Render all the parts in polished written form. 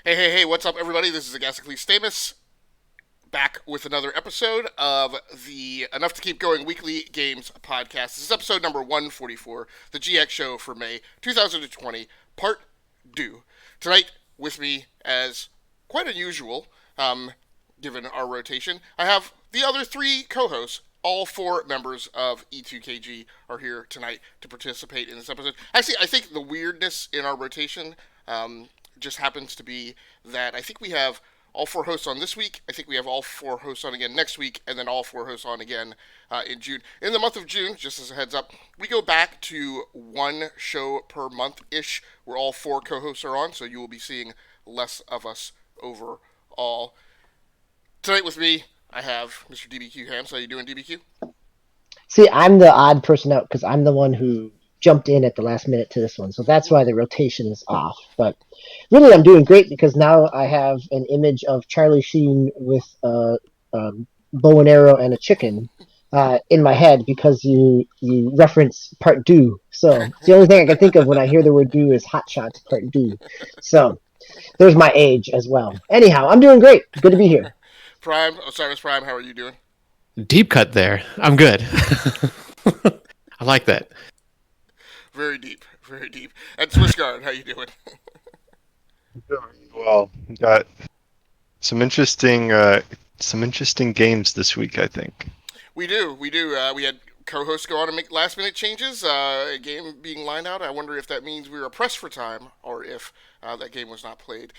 Hey, what's up, everybody? This is Agasically Stamus, back with another episode of the Enough to Keep Going Weekly Games podcast. This is episode number 144, the GX show for May 2020, part 2. Tonight, with me, as quite unusual, given our rotation, I have the other three co hosts. All four members of E2KG are here tonight to participate in this episode. Actually, I think the weirdness in our rotation just happens to be that I think we have all four hosts on this week. I think we have all four hosts on again next week, and then all four hosts on again in June. In the month of June, just as a heads up, we go back to one show per month ish, where all four co-hosts are on. So you will be seeing less of us overall. Tonight with me, I have Mr. DBQ Hams. How you doing, DBQ? See, I'm the odd person out because I'm the one who jumped in at the last minute to this one. So that's why the rotation is off. But really, I'm doing great because now I have an image of Charlie Sheen with a bow and arrow and a chicken in my head because you reference part do. So it's the only thing I can think of when I hear the word do is Hot Shots part do. So there's my age as well. Anyhow, I'm doing great. Good to be here. Prime, Osiris Prime, how are you doing? Deep cut there. I'm good. I like that. Very deep, very deep. And Swishguard, how you doing? Doing well. Got some interesting games this week, I think. We do. We had co-hosts go on and make last-minute changes. A game being lined out. I wonder if that means we were pressed for time, or if that game was not played.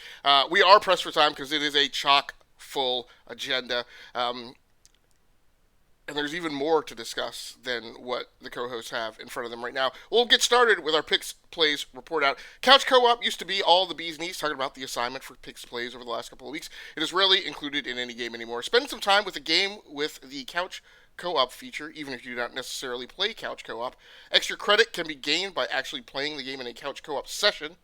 We are pressed for time because it is a chock-full agenda. And there's even more to discuss than what the co-hosts have in front of them right now. We'll get started with our Picks Plays report out. Couch Co-op used to be all the bee's knees, talking about the assignment for Picks Plays over the last couple of weeks. It is rarely included in any game anymore. Spend some time with a game with the Couch Co-op feature, even if you do not necessarily play Couch Co-op. Extra credit can be gained by actually playing the game in a Couch Co-op session.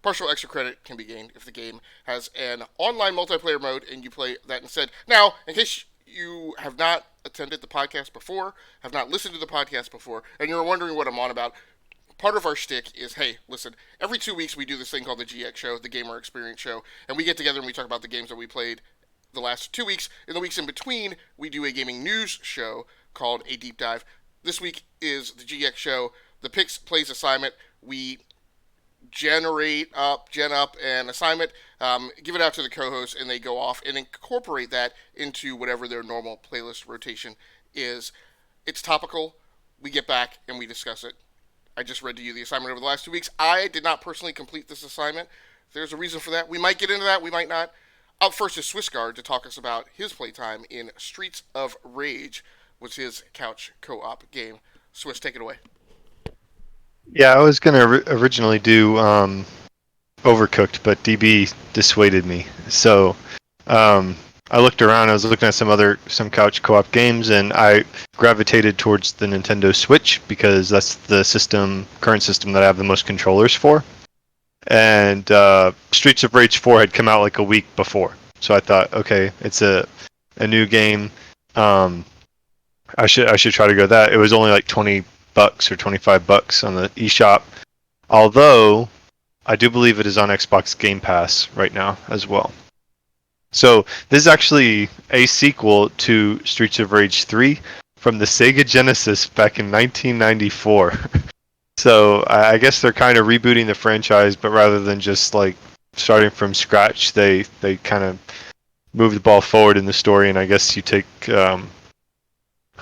Partial extra credit can be gained if the game has an online multiplayer mode and you play that instead. Now, in case you have not attended the podcast before, have not listened to the podcast before, and you're wondering what I'm on about, part of our shtick is, hey, listen, every 2 weeks we do this thing called the GX Show, the Gamer Experience Show, and we get together and we talk about the games that we played the last 2 weeks. In the weeks in between, we do a gaming news show called A Deep Dive. This week is the GX Show, the Picks Plays assignment. We gen up an assignment, give it out to the co-hosts, and they go off and incorporate that into whatever their normal playlist rotation is. It's topical. We get back and we discuss it. I just read to you the assignment over the last 2 weeks. I did not personally complete this assignment. There's a reason for that. We might get into that. We might not. Up first is Swissguard to talk us about his playtime in Streets of Rage, which is his couch co-op game. Swiss, take it away. Yeah, I was gonna originally do Overcooked, but DB dissuaded me. So I looked around. I was looking at some couch co-op games, and I gravitated towards the Nintendo Switch because that's the current system that I have the most controllers for. And Streets of Rage 4 had come out like a week before, so I thought, okay, it's a new game. I should try to go that. It was only like $20 or $25 on the eShop. Although I do believe it is on Xbox Game Pass right now as well. So this is actually a sequel to Streets of Rage 3 from the Sega Genesis back in 1994. So I guess they're kind of rebooting the franchise, but rather than just like starting from scratch, they kind of move the ball forward in the story, and I guess you take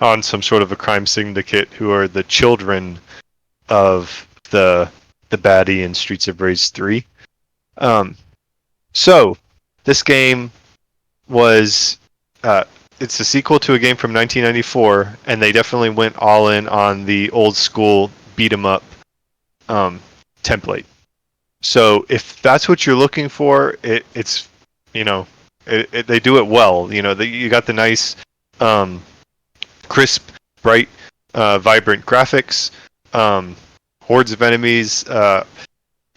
on some sort of a crime syndicate who are the children of the baddie in Streets of Rage 3. So this game was it's a sequel to a game from 1994, and they definitely went all in on the old school beat 'em up template. So if that's what you're looking for, it's they do it well. You got the nice crisp, bright, vibrant graphics, hordes of enemies,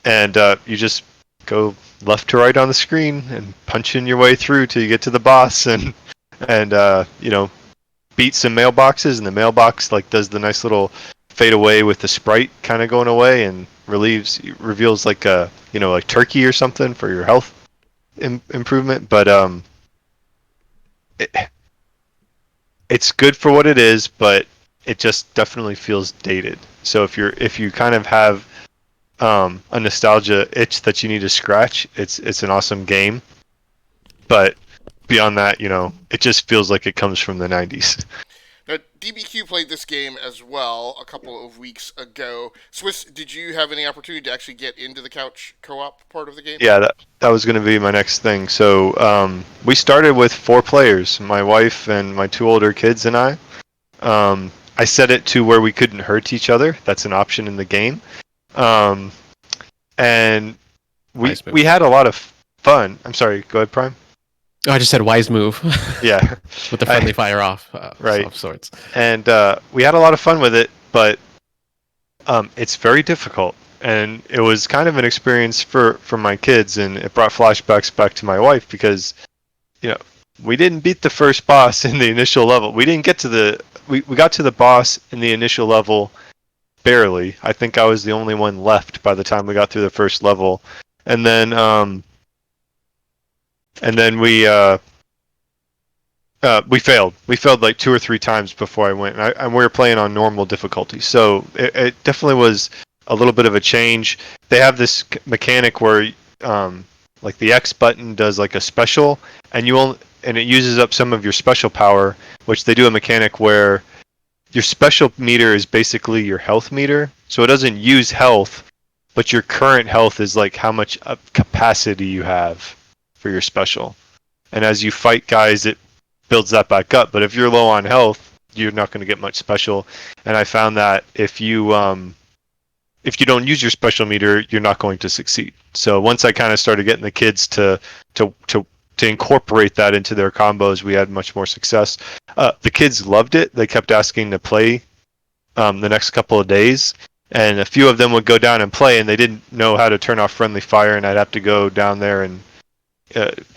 and you just go left to right on the screen and punch in your way through till you get to the boss and beat some mailboxes, and the mailbox does the nice little fade away with the sprite kind of going away and reveals like turkey or something for your health. improvement, but it, it's good for what it is, but it just definitely feels dated. So if you kind of have a nostalgia itch that you need to scratch, it's an awesome game. But beyond that, it just feels like it comes from the 90s. Now, DBQ played this game as well a couple of weeks ago. Swiss, did you have any opportunity to actually get into the couch co-op part of the game? Yeah, that was going to be my next thing. So we started with 4 players, my wife and my 2 older kids and I. I set it to where we couldn't hurt each other. That's an option in the game. Um, and Nice move. we had a lot of fun. I'm sorry, go ahead, Prime. Oh, I just said wise move. Yeah. With the friendly fire off, right. of sorts. And we had a lot of fun with it, but it's very difficult. And it was kind of an experience for my kids, and it brought flashbacks back to my wife because, we didn't beat the first boss in the initial level. We didn't get to we got to the boss in the initial level barely. I think I was the only one left by the time we got through the first level. And then we failed. We failed like 2 or 3 times before I went, and we were playing on normal difficulty. So it definitely was a little bit of a change. They have this mechanic where, like the X button does like a special, and it uses up some of your special power, which they do a mechanic where your special meter is basically your health meter. So it doesn't use health, but your current health is like how much capacity you have for your special. And as you fight guys, it builds that back up. But if you're low on health, you're not going to get much special. And I found that if you don't use your special meter, you're not going to succeed. So once I kind of started getting the kids to incorporate that into their combos, we had much more success. The kids loved it. They kept asking to play the next couple of days. And a few of them would go down and play, and they didn't know how to turn off friendly fire, and I'd have to go down there and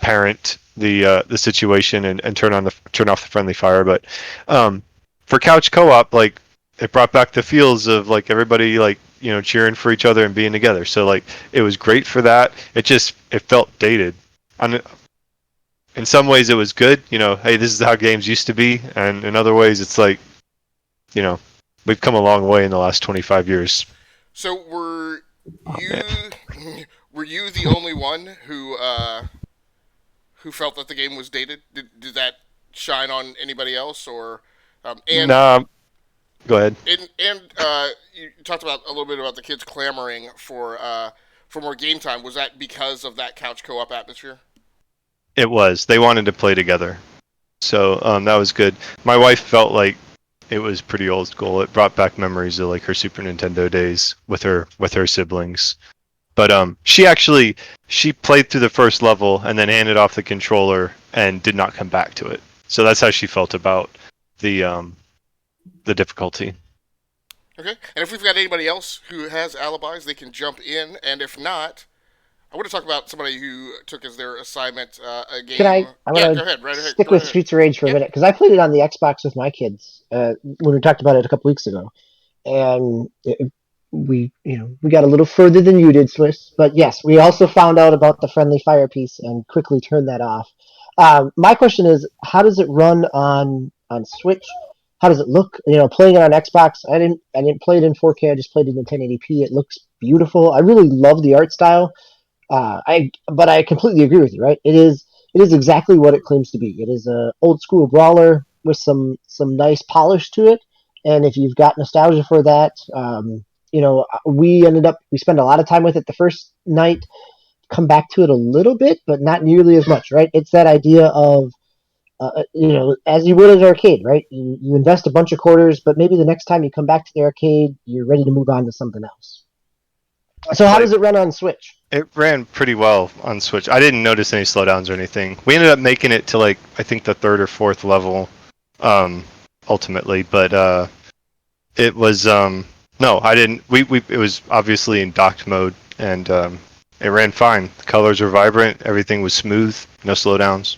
parent the situation and turn off the friendly fire. But for couch co-op, like, it brought back the feels of like everybody like cheering for each other and being together. So like it was great for that. It felt dated. In some ways it was good. Hey, this is how games used to be, and in other ways it's like we've come a long way in the last 25 years. So were you the only one who felt that the game was dated? Did that shine on anybody else, or and Nah, go ahead. and you talked about a little bit about the kids clamoring for more game time. Was that because of that couch co-op atmosphere? It was. They wanted to play together, so that was good. My wife felt like it was pretty old school. It brought back memories of like her Super Nintendo days with her siblings. But she played through the first level and then handed off the controller and did not come back to it. So that's how she felt about the difficulty. Okay. And if we've got anybody else who has alibis, they can jump in. And if not, I want to talk about somebody who took as their assignment a game. Can I Yeah, want go to ahead. Right ahead. stick Go with ahead. Streets of Rage for a Yeah. minute because I played it on the Xbox with my kids when we talked about it a couple weeks ago, and we got a little further than you did, Swiss. But yes, we also found out about the friendly fire piece and quickly turned that off. My question is, how does it run on Switch? How does it look? Playing it on Xbox, I didn't play it in 4K. I just played it in 1080p. It looks beautiful. I really love the art style. But I completely agree with you. Right? It is exactly what it claims to be. It is a old school brawler with some nice polish to it. And if you've got nostalgia for that, we spent a lot of time with it the first night. Come back to it a little bit, but not nearly as much. Right? It's that idea of as you would at an arcade, right? You invest a bunch of quarters, but maybe the next time you come back to the arcade, you're ready to move on to something else. So how does it run on Switch? It ran pretty well on Switch. I didn't notice any slowdowns or anything. We ended up making it to like I think the 3rd or 4th level, ultimately. But it was no, I didn't. It was obviously in docked mode, and it ran fine. The colors were vibrant. Everything was smooth. No slowdowns.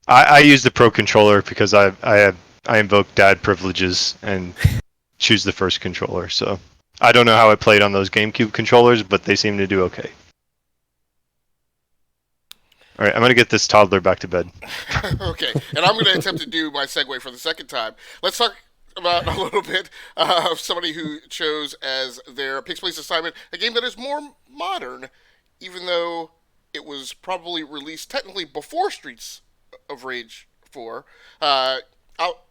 I use the Pro controller because I invoke dad privileges and choose the first controller. So I don't know how it played on those GameCube controllers, but they seem to do okay. All right, I'm gonna get this toddler back to bed. Okay, and I'm going to attempt to do my segue for the second time. Let's talk about a little bit of somebody who chose as their Pix Place assignment a game that is more modern, even though it was probably released technically before Streets of Rage 4. Uh,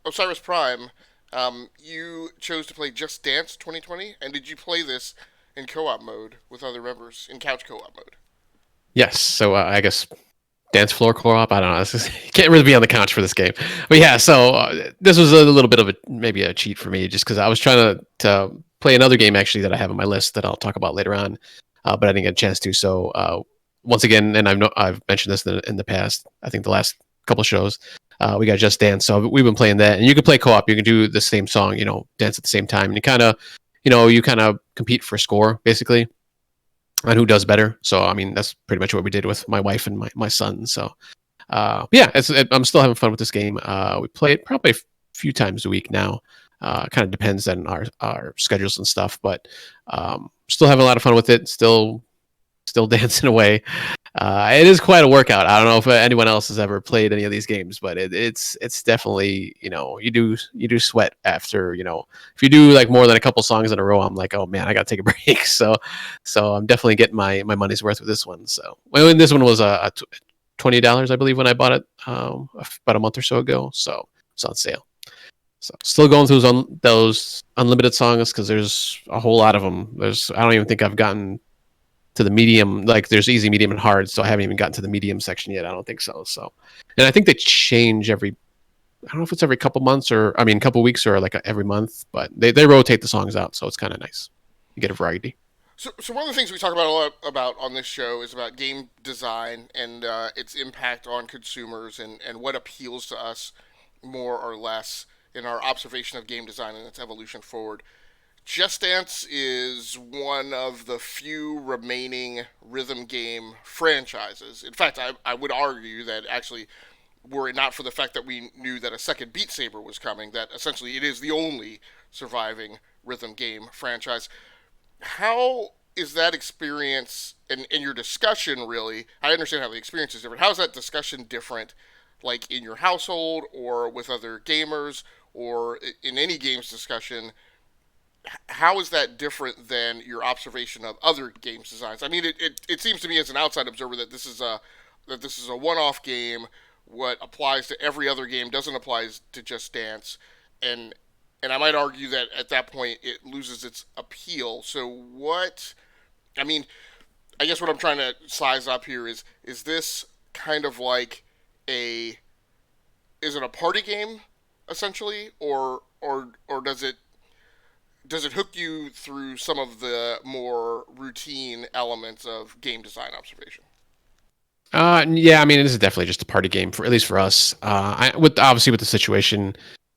Osiris Prime, you chose to play Just Dance 2020, and did you play this in co-op mode with other members, in couch co-op mode? Yes. So I guess dance floor co-op. I don't know. You can't really be on the couch for this game. But yeah, so this was a little bit of maybe a cheat for me, just because I was trying to play another game actually that I have on my list that I'll talk about later on, but I didn't get a chance to. So once again, and I've mentioned this in the past. I think the last couple of shows, we got Just Dance. So we've been playing that, and you can play co-op. You can do the same song, dance at the same time, and you kind of compete for score basically on who does better. So I mean, that's pretty much what we did with my wife and my son. So yeah, I'm still having fun with this game. We play it probably a few times a week now. Kind of depends on our schedules and stuff, but still having a lot of fun with it. Still dancing away. It is quite a workout. I don't know if anyone else has ever played any of these games, but it's definitely, you do sweat after, if you do like more than a couple songs in a row, I'm like, oh man, I gotta take a break. So I'm definitely getting my money's worth with this one. So when this one was $20, I believe, when I bought it about a month or so ago. So it's on sale. So still going through those unlimited songs because there's a whole lot of them. I don't even think I've gotten to the medium. Like there's easy, medium, and hard. So I haven't even gotten to the medium section yet. I don't think so. And I think they change I don't know if it's every couple months couple weeks or like every month, but they rotate the songs out. So it's kind of nice. You get a variety. So one of the things we talk about a lot about on this show is about game design and its impact on consumers and what appeals to us more or less in our observation of game design and its evolution forward. Just Dance is one of the few remaining rhythm game franchises. In fact, I would argue that actually, were it not for the fact that we knew that a second Beat Saber was coming, that essentially it is the only surviving rhythm game franchise. How is that experience in your discussion really? I understand how the experience is different. How is that discussion different, like in your household or with other gamers or in any games discussion? How is that different than your observation of other games designs? I mean, it seems to me as an outside observer that this is a one-off game. What applies to every other game doesn't apply to Just Dance, and I might argue that at that point it loses its appeal. So what? I mean, I guess what I'm trying to size up here is this kind of like a is it a party game essentially, or does it hook you through some of the more routine elements of game design observation? Yeah, I mean, this is definitely just a party game for at least for us. Obviously with the situation,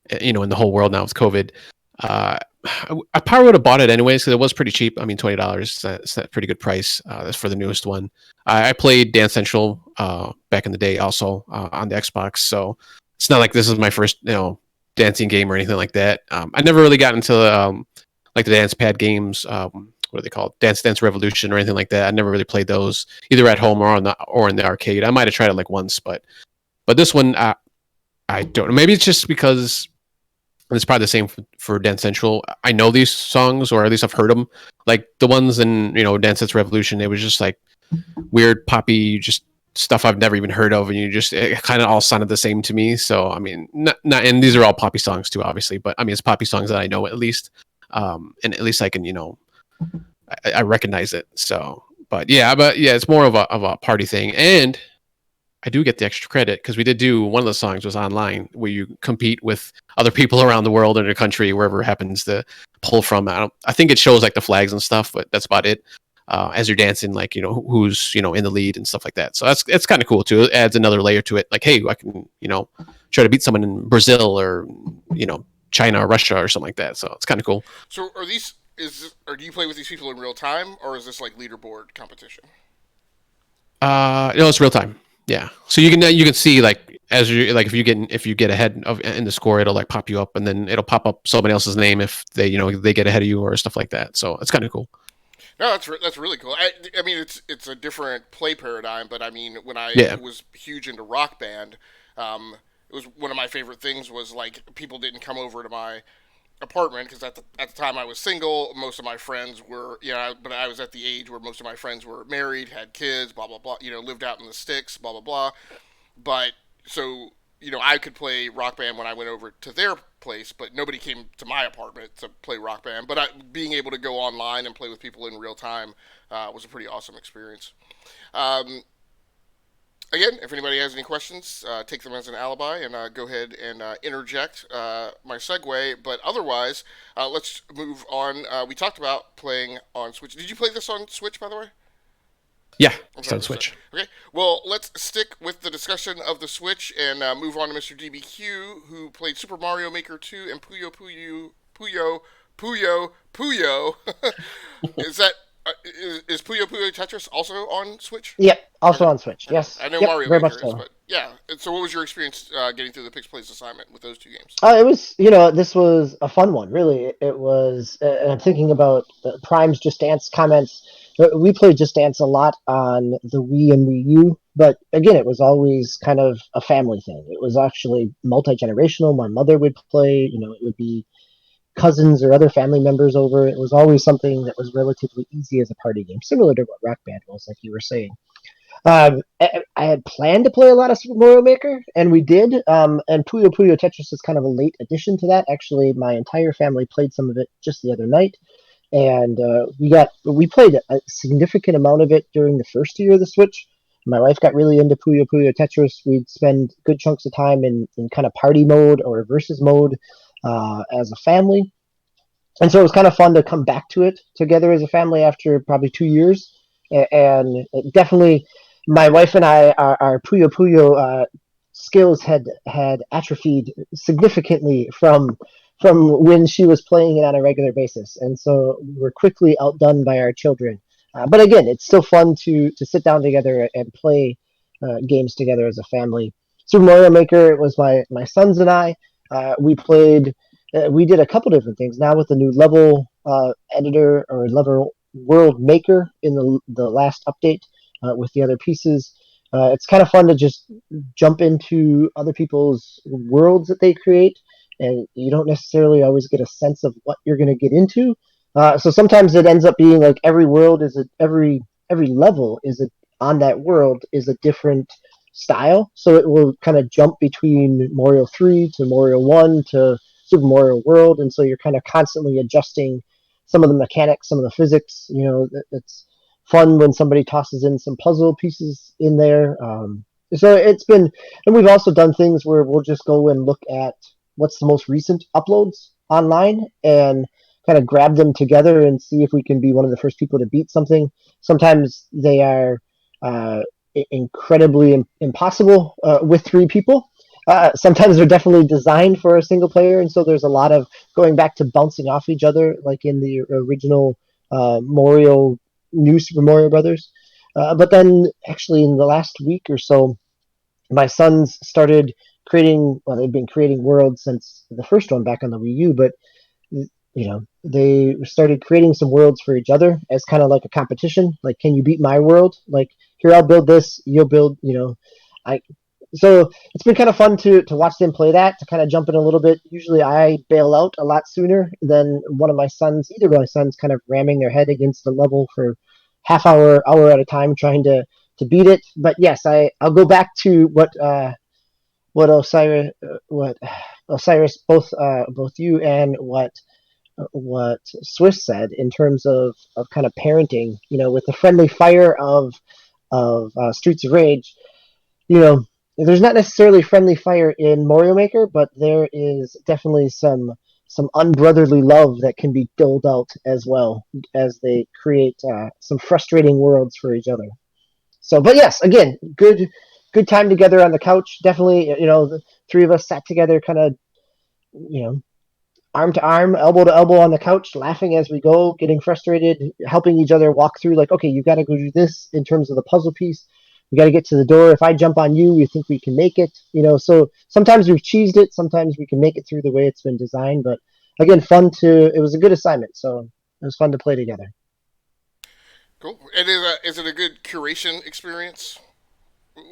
in the whole world now with COVID, I probably would have bought it anyways because it was pretty cheap. I mean, $20. That's a pretty good price. That's for the newest one. I played Dance Central back in the day, also on the Xbox. So it's not like this is my first, dancing game or anything like that. I never really got into like the dance pad games. What are they called? Dance Revolution or anything like that. I never really played those either at home or in the arcade. I might have tried it like once, but this one I don't know. Maybe it's just because it's probably the same for Dance Central. I know these songs, or at least I've heard them. Like the ones in Dance Revolution, it was just like weird poppy, just stuff I've never even heard of, and it kind of all sounded the same to me. So I mean, not and these are all poppy songs too, obviously. But I mean, it's poppy songs that I know at least, and at least I can I recognize it. So, but yeah, it's more of a party thing, and I do get the extra credit because we did do one of the songs was online where you compete with other people around the world or the country, wherever it happens to pull from. I think it shows like the flags and stuff, but that's about it. As you're dancing, like who's in the lead and stuff like that. So it's kind of cool too. It adds another layer to it. Like, hey, I can try to beat someone in Brazil or China or Russia or something like that. So it's kind of cool. So or do you play with these people in real time, or is this like leaderboard competition? No, it's real time. Yeah. So you can see like as you like if you get ahead in the score, it'll like pop you up, and then it'll pop up somebody else's name if they they get ahead of you or stuff like that. So it's kind of cool. No, that's really cool. I mean, it's a different play paradigm, but I mean, when I Yeah. was huge into Rock Band, it was one of my favorite things was like people didn't come over to my apartment because at the time I was single. Most of my friends were, but I was at the age where most of my friends were married, had kids, blah blah blah. Lived out in the sticks, blah blah blah. But so I could play Rock Band when I went over to their place, but nobody came to my apartment to play Rock Band. But being able to go online and play with people in real time was a pretty awesome experience. Um, Again, if anybody has any questions, take them as an alibi and go ahead and interject my segue. But otherwise, let's move on. We talked about playing on Switch. Did you play this on Switch, by the way? Yeah, I'm it's sorry, on sorry. Switch. Okay, well, let's stick with the discussion of the Switch and move on to Mr. DBQ, who played Super Mario Maker 2 and Puyo. Is that is Puyo Puyo Tetris also on Switch? Yep, also Okay, on Switch. okay. Yes. I know Yep, Mario very much Maker is, so. but yeah. And so, what was your experience getting through the Pix Plays assignment with those two games? It was, this was a fun one, really. It was, and I'm thinking about Prime's Just Dance comments. We played Just Dance a lot on the Wii and Wii U, but again, it was always kind of a family thing. It was actually multi-generational. My mother would play, it would be cousins or other family members over. It was always something that was relatively easy as a party game, similar to what Rock Band was, like you were saying. I had planned to play a lot of Super Mario Maker, and we did. And Puyo Puyo Tetris is kind of a late addition to that. Actually, my entire family played some of it just the other night, and we played a significant amount of it during the first year of the Switch. My wife got really into Puyo Puyo Tetris. We'd spend good chunks of time in kind of party mode or versus mode as a family, and so it was kind of fun to come back to it together as a family after probably 2 years. And it definitely, my wife and I, our Puyo Puyo skills had atrophied significantly from when she was playing it on a regular basis, and so we were quickly outdone by our children. But again, it's still fun to sit down together and play games together as a family. Super Mario Maker, it was my sons and I. We played. We did a couple different things now with the new level editor or level world maker in the last update with the other pieces. It's kind of fun to just jump into other people's worlds that they create, and you don't necessarily always get a sense of what you're going to get into. So sometimes it ends up being like every level is on that world is a different style. So it will kind of jump between Mario 3 to Mario 1 to Super Mario World, and so you're kind of constantly adjusting some of the mechanics, some of the physics. It's fun when somebody tosses in some puzzle pieces in there. So it's been, and we've also done things where we'll just go and look at what's the most recent uploads online and kind of grab them together and see if we can be one of the first people to beat something. Sometimes they are uh, incredibly impossible with three people. Sometimes they're definitely designed for a single player, and so there's a lot of going back to bouncing off each other, like in the original Mario, New Super Mario Brothers. But then, actually, in the last week or so, my sons started creating. Well, they've been creating worlds since the first one back on the Wii U, but they started creating some worlds for each other as kind of like a competition. Like, can you beat my world? Like, here, I'll build this, you'll build. I So it's been kind of fun to watch them play that, to kind of jump in a little bit. Usually I bail out a lot sooner than either of my sons kind of ramming their head against the level for hour at a time trying to beat it. But yes, I'll go back to what Osiris, both you and what Swiss said in terms of kind of parenting, with the friendly fire of Streets of Rage. you know, there's not necessarily friendly fire in Mario Maker, but there is definitely some unbrotherly love that can be doled out as well as they create some frustrating worlds for each other. So, but yes, again, good time together on the couch. Definitely, the three of us sat together, kind of, you know, arm to arm, elbow to elbow on the couch, laughing as we go, getting frustrated, helping each other walk through, like, okay, you got to go do this in terms of the puzzle piece. We got to get to the door. If I jump on you, you think we can make it? So sometimes we've cheesed it. Sometimes we can make it through the way it's been designed. But again, it was a good assignment. So it was fun to play together. Cool. And is it a good curation experience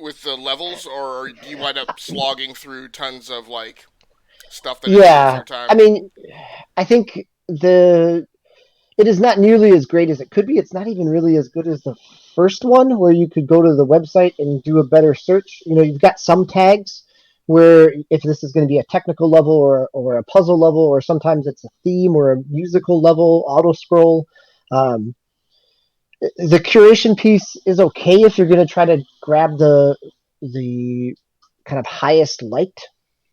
with the levels, or do you wind up slogging through tons of like stuff that isn't worth Yeah, your time? I mean, I think the it is not nearly as great as it could be. It's not even really as good as the first one, where you could go to the website and do a better search. You've got some tags where if this is going to be a technical level or a puzzle level, or sometimes it's a theme or a musical level, auto scroll. Um, the curation piece is okay if you're going to try to grab the kind of highest liked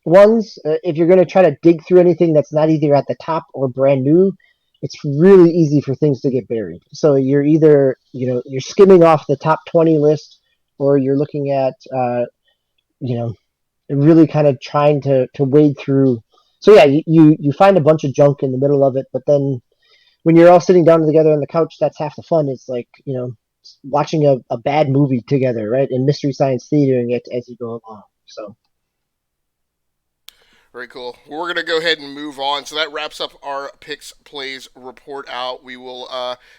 ones. If you're going to try to dig through anything that's not either at the top or brand new, it's really easy for things to get buried. So you're either you're skimming off the top 20 list, or you're looking at you know really kind of trying to wade through. So yeah, you find a bunch of junk in the middle of it, but then when you're all sitting down together on the couch, that's half the fun. It's like watching a bad movie together, right? And Mystery Science theatering it as you go along. So Very cool. Well, we're gonna go ahead and move on. So that wraps up our Pix Plays report out. We will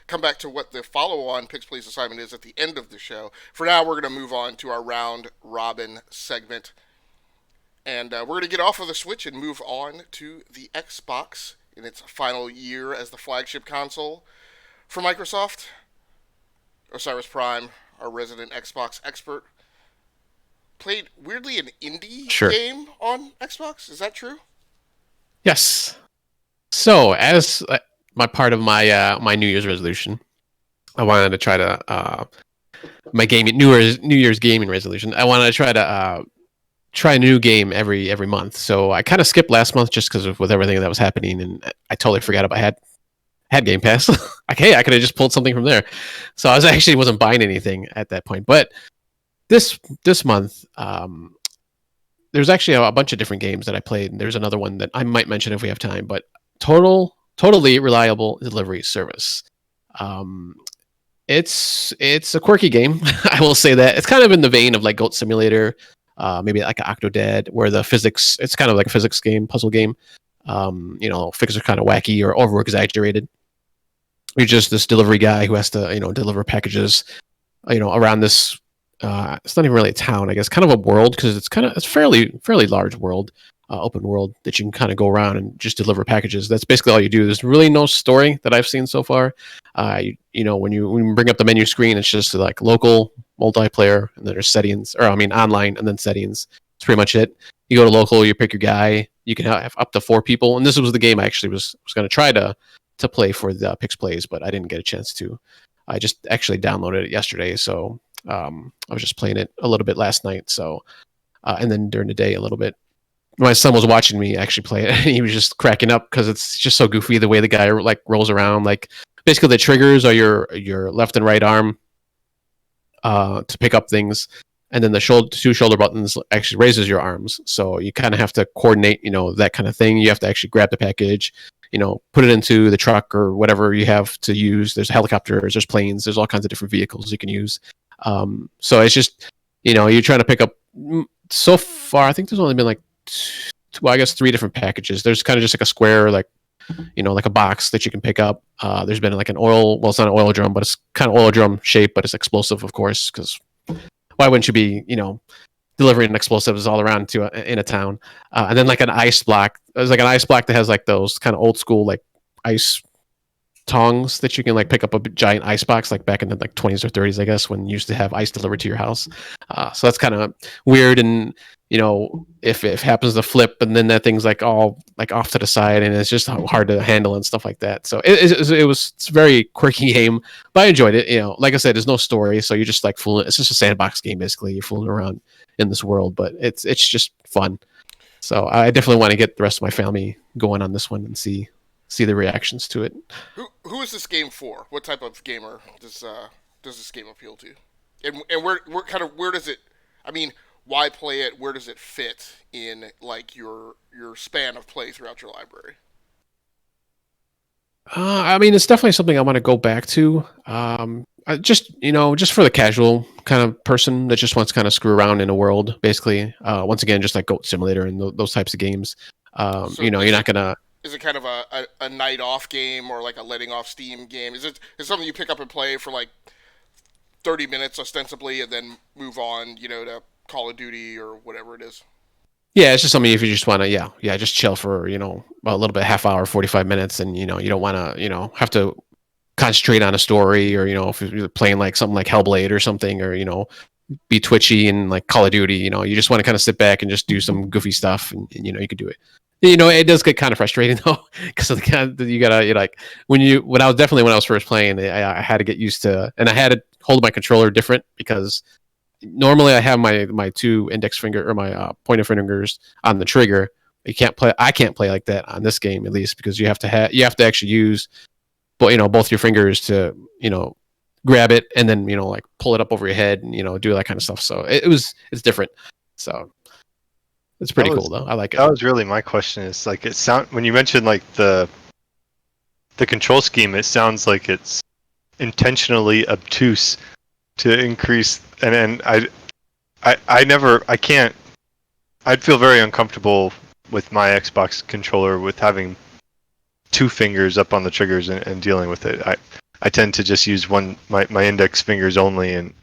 come back to what the follow-on Pix Plays assignment is at the end of the show. For now, we're gonna move on to our round robin segment, and we're gonna get off of the Switch and move on to the Xbox in its final year as the flagship console for Microsoft. Osiris Prime, our resident Xbox expert, played weirdly an indie Sure. game on Xbox. Is that true? Yes. So, as my part of my New Year's resolution, I wanted to try to my New Year's gaming resolution. I wanted to try a new game every month. So I kind of skipped last month just because of with everything that was happening, and I totally forgot about had Game Pass. Like, hey, I could have just pulled something from there. So I wasn't buying anything at that point. But this month, there's actually a bunch of different games that I played, and there's another one that I might mention if we have time. But totally reliable delivery service. Um, it's a quirky game. I will say that it's kind of in the vein of like Goat Simulator, maybe like an Octodad, where the physics it's kind of like a physics game, puzzle game. Physics are kind of wacky or over exaggerated. You're just this delivery guy who has to deliver packages around this it's not even really a town, I guess, kind of a world, because it's fairly large world, open world that you can kind of go around and just deliver packages. That's basically all you do. There's really no story that I've seen so far. When you bring up the menu screen, it's just like local, multiplayer, and then there's settings, or I mean online, and then settings. That's pretty much it. You go to local, you pick your guy. You can have up to 4 people, and this was the game I actually was going to try to play for the Pix Plays, but I didn't get a chance to. I just actually downloaded it yesterday, so I was just playing it a little bit last night. So, and then during the day a little bit. My son was watching me actually play it, and he was just cracking up because it's just so goofy the way the guy like rolls around. Like basically, the triggers are your left and right arm to pick up things, and then the two shoulder buttons actually raises your arms. So you kind of have to coordinate, that kind of thing. You have to actually grab the package, put it into the truck or whatever you have to use. There's helicopters, there's planes, there's all kinds of different vehicles you can use. So it's just, you're trying to pick up. So far, I think there's only been like 3 different packages. There's kind of just like a square, like like a box that you can pick up. There's been like it's not an oil drum, but it's kind of oil drum shape, but it's explosive, of course, because why wouldn't you be delivering explosives all around in a town? And then like an ice block. There's like an ice block that has like those kind of old school like ice tongs that you can like pick up a giant ice box, like back in the like 20s or 30s, I guess, when you used to have ice delivered to your house. So that's kind of weird, and if it happens to flip, and then that thing's like all like off to the side, and it's just hard to handle and stuff like that. So it's a very quirky game, but I enjoyed it. Like I said, there's no story, so you're just like fooling. It's just a sandbox game basically. You're fooling around in this world, but it's just fun. So I definitely want to get the rest of my family going on this one and see the reactions to it. Who is this game for? What type of gamer does this game appeal to? And where does it? I mean, why play it? Where does it fit in like your span of play throughout your library? I mean, it's definitely something I want to go back to. Just for the casual kind of person that just wants to kind of screw around in a world, basically. Once again, just like Goat Simulator and those types of games. So you're not gonna. is it kind of a night off game or like a letting off steam game? Is it something you pick up and play for like 30 minutes ostensibly and then move on, to Call of Duty or whatever it is? Yeah, it's just something if you just want to, just chill for a little bit, half hour, 45 minutes, and you don't want to have to concentrate on a story, or if you're playing like something like Hellblade or something, or be twitchy and like Call of Duty, you just want to kind of sit back and just do some goofy stuff, and you can do it. It does get kind of frustrating though, because you gotta like when I was first playing, I had to get used to, and I had to hold my controller different because normally I have my two index finger or my pointer fingers on the trigger. I can't play like that on this game, at least, because you have to actually use both your fingers to grab it and then like pull it up over your head and do that kind of stuff. So it's different. So it's pretty cool though. I like it. That was really my question. Is like when you mentioned like the control scheme, it sounds like it's intentionally obtuse to increase. And then I can't. I'd feel very uncomfortable with my Xbox controller with having two fingers up on the triggers and dealing with it. I tend to just use my index fingers only, and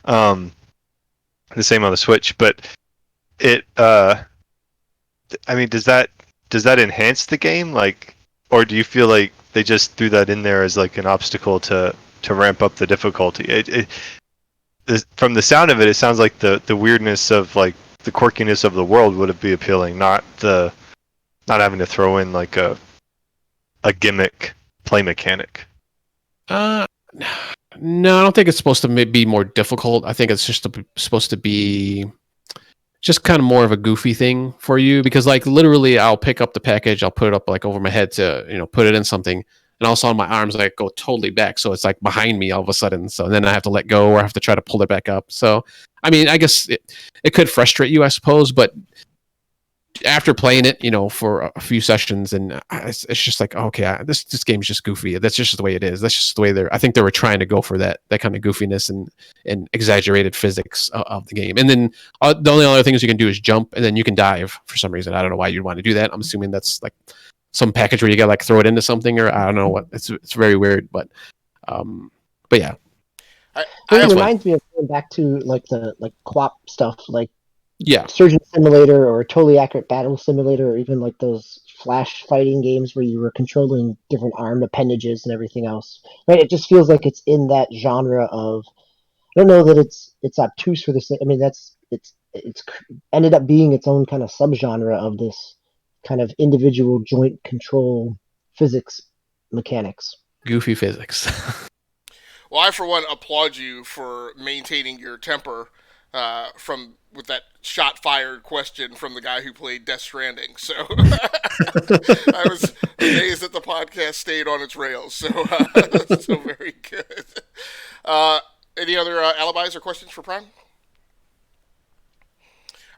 the same on the Switch. But it I mean, does that enhance the game, like, or do you feel like they just threw that in there as like an obstacle to ramp up the difficulty? From the sound of it, it sounds like the weirdness of like the quirkiness of the world would be appealing, not having to throw in like a gimmick play mechanic. No, I don't think it's supposed to be more difficult. I think it's just supposed to be just kind of more of a goofy thing for you, because like literally I'll pick up the package, I'll put it up like over my head to put it in something, and also on my arms like go totally back, so it's like behind me all of a sudden, so then I have to let go or I have to try to pull it back up. So I mean, I guess it could frustrate you, I suppose, but after playing it, for a few sessions, and it's just like, okay, this game's just goofy. That's just the way it is. That's just the way I think they were trying to go for that kind of goofiness and exaggerated physics of the game. And then the only other things you can do is jump, and then you can dive for some reason. I don't know why you'd want to do that. I'm assuming that's like some package where you got like throw it into something, or I don't know what. It's very weird, but yeah. It reminds me of going back to like the co-op stuff, like yeah, Surgeon Simulator or Totally Accurate Battle Simulator, or even like those flash fighting games where you were controlling different arm appendages and everything else. Right? It just feels like it's in that genre of. I don't know that it's obtuse for this. I mean, it's ended up being its own kind of subgenre of this kind of individual joint control physics mechanics. Goofy physics. Well, I for one applaud you for maintaining your temper with that shot fired question from the guy who played Death Stranding. So I was amazed that the podcast stayed on its rails. So so very good. Any other alibis or questions for Prime?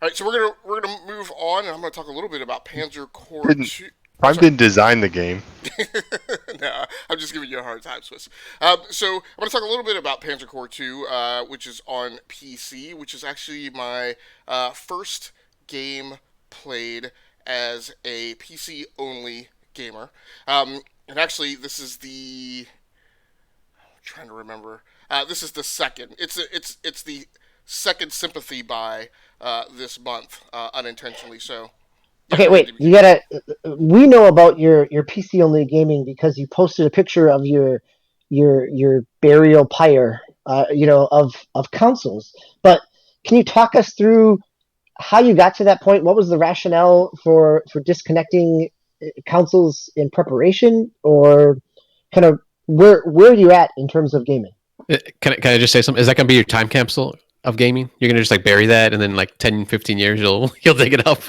All right, so we're gonna move on, and I'm gonna talk a little bit about Panzer Core 2. Prime didn't design the game. No, I'm just giving you a hard time, Swiss. So I'm going to talk a little bit about Panzer Core 2, which is on PC, which is actually my first game played as a PC-only gamer. And actually, this is I'm trying to remember. This is the second. It's the second sympathy buy this month, unintentionally so. Okay, wait. We know about your PC only gaming because you posted a picture of your burial pyre, of consoles. But can you talk us through how you got to that point? What was the rationale for disconnecting consoles in preparation, or kind of where are you at in terms of gaming? Can I just say something? Is that going to be your time capsule of gaming? You're going to just like bury that, and then like 10, 15 years you'll dig it up?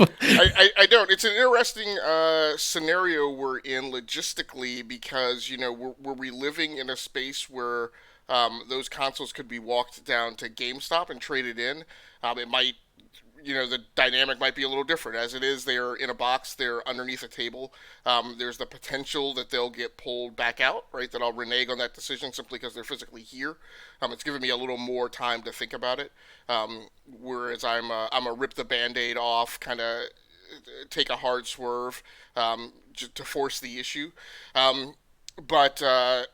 I don't. It's an interesting scenario we're in logistically because, we're reliving in a space where those consoles could be walked down to GameStop and traded in. It might, the dynamic might be a little different. As it is, they're in a box, they're underneath a table. There's the potential that they'll get pulled back out, right? That I'll renege on that decision simply because they're physically here. It's given me a little more time to think about it. Whereas I'm a rip the Band-Aid off kind of take a hard swerve to force the issue. But and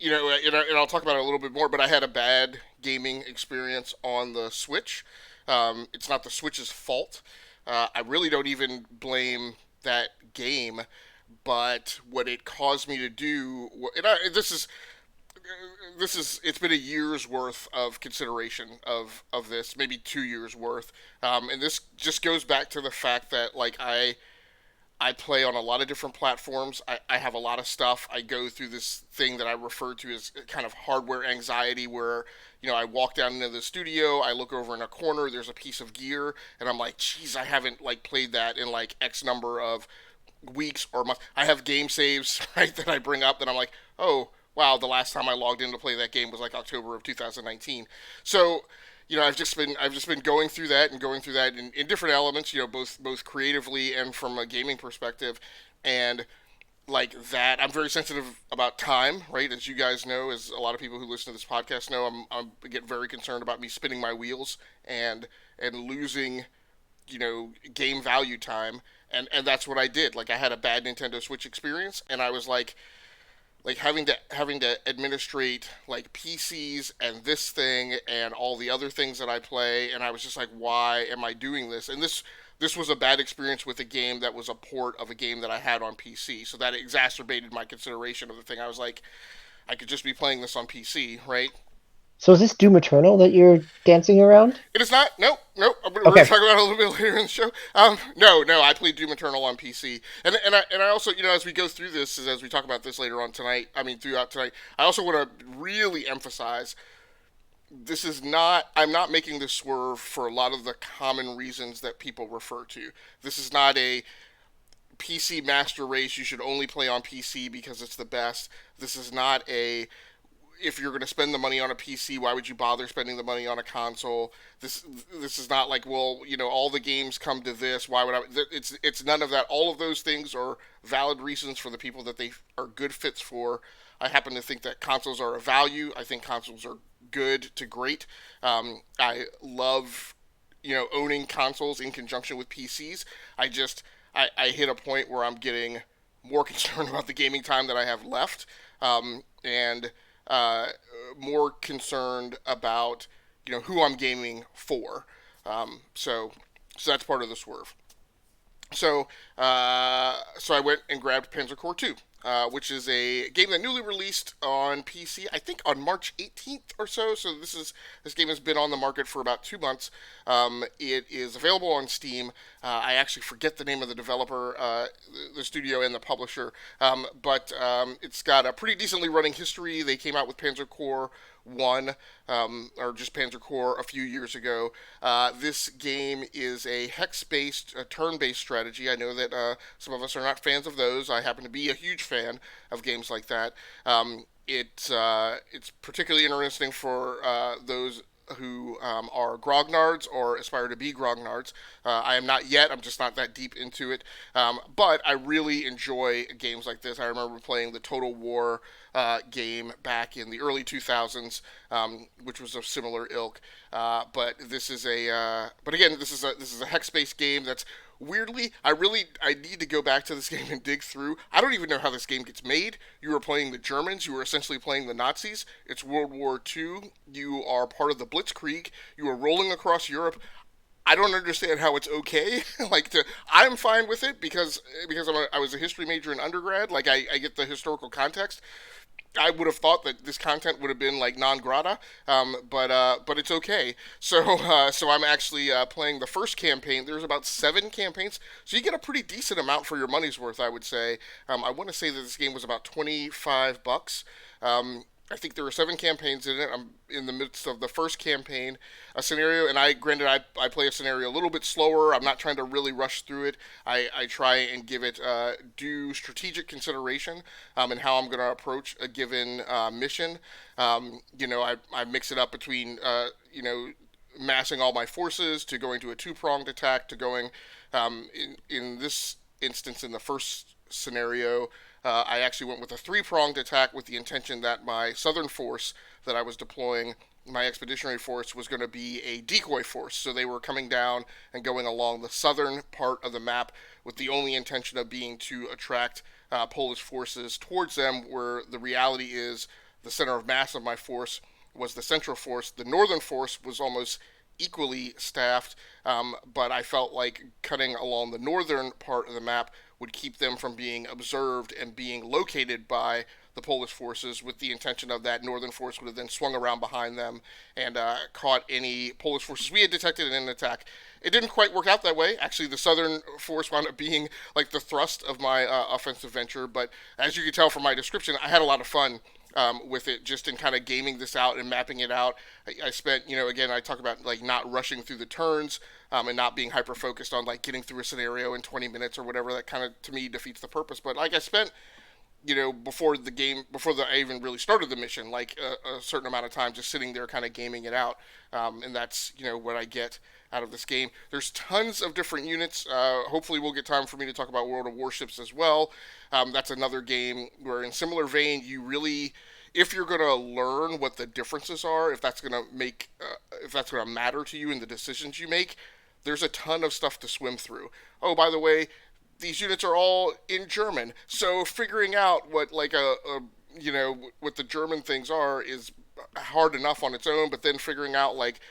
I'll talk about it a little bit more. But I had a bad gaming experience on the Switch. It's not the Switch's fault. I really don't even blame that game, but what it caused me to do, this is it's been a year's worth of consideration of this, maybe 2 years worth, and this just goes back to the fact that like I play on a lot of different platforms. I have a lot of stuff. I go through this thing that I refer to as kind of hardware anxiety, where I walk down into the studio, I look over in a corner, there's a piece of gear, and I'm like, geez, I haven't like played that in like X number of weeks or months. I have game saves right that I bring up that I'm like, oh wow, the last time I logged in to play that game was like October of 2019. So I've just been going through that and going through that in different elements, both creatively and from a gaming perspective, and like that, I'm very sensitive about time, right? As you guys know, as a lot of people who listen to this podcast know, I get very concerned about me spinning my wheels and losing, game value time, and that's what I did. Like I had a bad Nintendo Switch experience, and I was like having to administrate like PCs and this thing and all the other things that I play, and I was just like, why am I doing this? And this was a bad experience with a game that was a port of a game that I had on PC, so that exacerbated my consideration of the thing. I was like, I could just be playing this on PC, right? So is this Doom Eternal that you're dancing around? It is not. Nope, nope. We're going to Okay. talk about it a little bit later in the show. No. I played Doom Eternal on PC, and I also, as we go through this, as we talk about this later on tonight. I mean, throughout tonight, I also want to really emphasize this is not. I'm not making this swerve for a lot of the common reasons that people refer to. This is not a PC master race. You should only play on PC because it's the best. This is not a if you're going to spend the money on a PC, why would you bother spending the money on a console? This is not like, well, all the games come to this. Why would I? It's none of that. All of those things are valid reasons for the people that they are good fits for. I happen to think that consoles are a value. I think consoles are good to great. I love owning consoles in conjunction with PCs. I hit a point where I'm getting more concerned about the gaming time that I have left, and uh, more concerned about who I'm gaming for. So that's part of the swerve. So I went and grabbed Panzer Core 2, which is a game that newly released on PC. I think on March 18th or so. So this game has been on the market for about 2 months. It is available on Steam. I actually forget the name of the developer, the studio, and the publisher, but it's got a pretty decently running history. They came out with Panzer Core 1, or just Panzer Core a few years ago. This game is a hex-based, turn-based strategy. I know that some of us are not fans of those. I happen to be a huge fan of games like that. It's particularly interesting for those who are grognards or aspire to be grognards. I am not yet. I'm just not that deep into it. But I really enjoy games like this. I remember playing the Total War game back in the early 2000s, which was of similar ilk. But this is but again, this is a hex-based game that's weirdly, I need to go back to this game and dig through. I don't even know how this game gets made. You were playing the Germans. You were essentially playing the Nazis. It's World War II. You are part of the Blitzkrieg. You are rolling across Europe. I don't understand how it's okay. I'm fine with it because I was a history major in undergrad. Like I get the historical context. I would have thought that this content would have been like non grata, but it's okay. So I'm actually playing the first campaign. There's about 7 campaigns, so you get a pretty decent amount for your money's worth, I would say. I want to say that this game was about $25. I think there were 7 campaigns in it. I'm in the midst of the first campaign, a scenario, and I play a scenario a little bit slower. I'm not trying to really rush through it. I try and give it due strategic consideration in how I'm going to approach a given mission. I mix it up between massing all my forces to going to a two-pronged attack to going in this instance in the first scenario. I actually went with a three-pronged attack with the intention that my southern force that I was deploying my expeditionary force was going to be a decoy force. So they were coming down and going along the southern part of the map with the only intention of being to attract Polish forces towards them, where the reality is the center of mass of my force was the central force. The northern force was almost equally staffed, but I felt like cutting along the northern part of the map would keep them from being observed and being located by the Polish forces, with the intention of that northern force would have then swung around behind them and caught any Polish forces we had detected in an attack. It didn't quite work out that way. Actually, the southern force wound up being like the thrust of my offensive venture, but as you can tell from my description, I had a lot of fun with it, just in kind of gaming this out and mapping it out. I spent, again, I talk about like not rushing through the turns and not being hyper focused on like getting through a scenario in 20 minutes or whatever. That kind of to me defeats the purpose. But like I spent, before the game, I even really started the mission, like a certain amount of time just sitting there kind of gaming it out, and that's what I get out of this game. There's tons of different units. Hopefully, we'll get time for me to talk about World of Warships as well. That's another game where, in similar vein, you really, if you're going to learn what the differences are, if that's going to matter to you in the decisions you make, there's a ton of stuff to swim through. Oh, by the way, these units are all in German, so figuring out what like what the German things are is hard enough on its own. But then figuring out like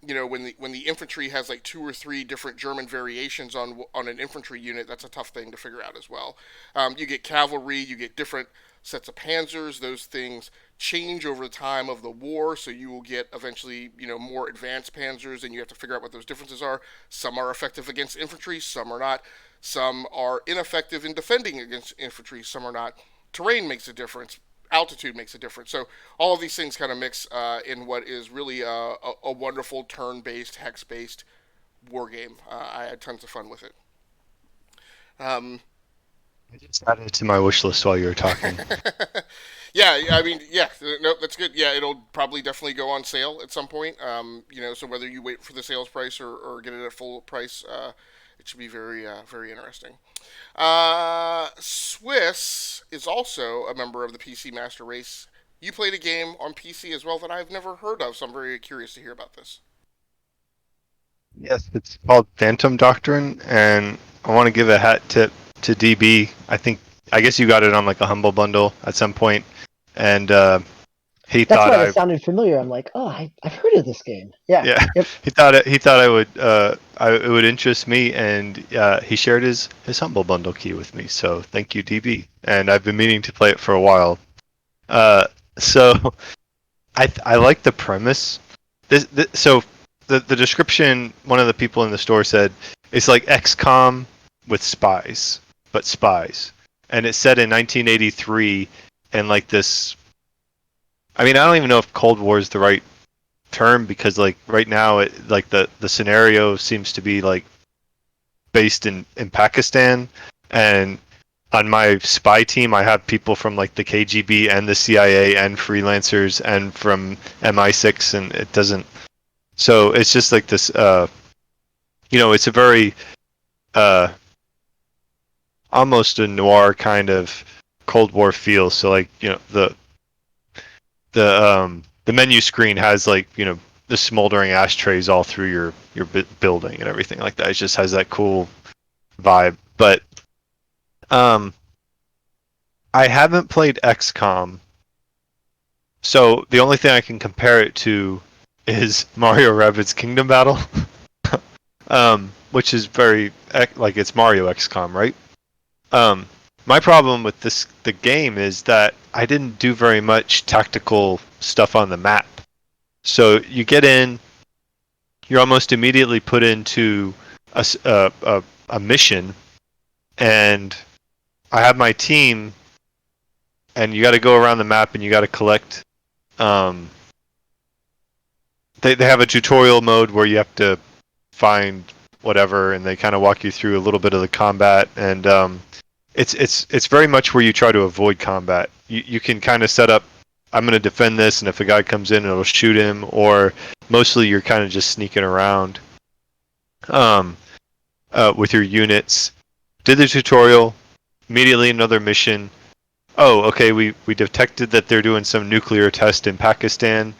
when the infantry has like 2 or 3 different German variations on an infantry unit, that's a tough thing to figure out as well. You get cavalry, you get different sets of panzers. Those things change over the time of the war, so you will get eventually more advanced panzers, and you have to figure out what those differences are. Some are effective against infantry, some are not. Some are ineffective in defending against infantry, some are not. Terrain makes a difference. Altitude makes a difference. So all of these things kind of mix in what is really a wonderful turn-based, hex-based war game. I had tons of fun with it. I just added it to my wish list while you were talking. Yeah, I mean, yeah, no, that's good. Yeah, it'll probably definitely go on sale at some point. So whether you wait for the sales price or get it at full price, it should be very, very interesting. Swiss is also a member of the PC Master Race. You played a game on PC as well that I've never heard of, so I'm very curious to hear about this. Yes, it's called Phantom Doctrine, and I want to give a hat tip to DB. I guess you got it on like a Humble Bundle at some point, and he That's thought why it sounded familiar. I'm like, oh, I've heard of this game. Yeah. Yep. he thought it would interest me, and he shared his Humble Bundle key with me. So thank you, DB. And I've been meaning to play it for a while. So I like the premise. So the description, one of the people in the store said, it's like XCOM with spies, but spies. And it's set in 1983, and like this. I mean, I don't even know if Cold War is the right term, because like right now, the scenario seems to be like based in Pakistan, and on my spy team, I have people from like the KGB and the CIA and freelancers and from MI6, and it doesn't. So it's just like this. It's a very almost a noir kind of Cold War feel. So like the menu screen has like the smoldering ashtrays all through your building and everything like that. It just has that cool vibe. But I haven't played XCOM, so the only thing I can compare it to is Mario Rabbids Kingdom Battle, which is very like it's Mario XCOM, right? My problem with the game is that I didn't do very much tactical stuff on the map. So you get in, you're almost immediately put into a mission, and I have my team, and you got to go around the map and you got to collect. They have a tutorial mode where you have to find whatever, and they kind of walk you through a little bit of the combat, and it's very much where you try to avoid combat. You can kind of set up, I'm going to defend this, and if a guy comes in, it'll shoot him, or mostly you're kind of just sneaking around with your units. Did the tutorial, immediately another mission. Oh, okay, we detected that they're doing some nuclear test in Pakistan.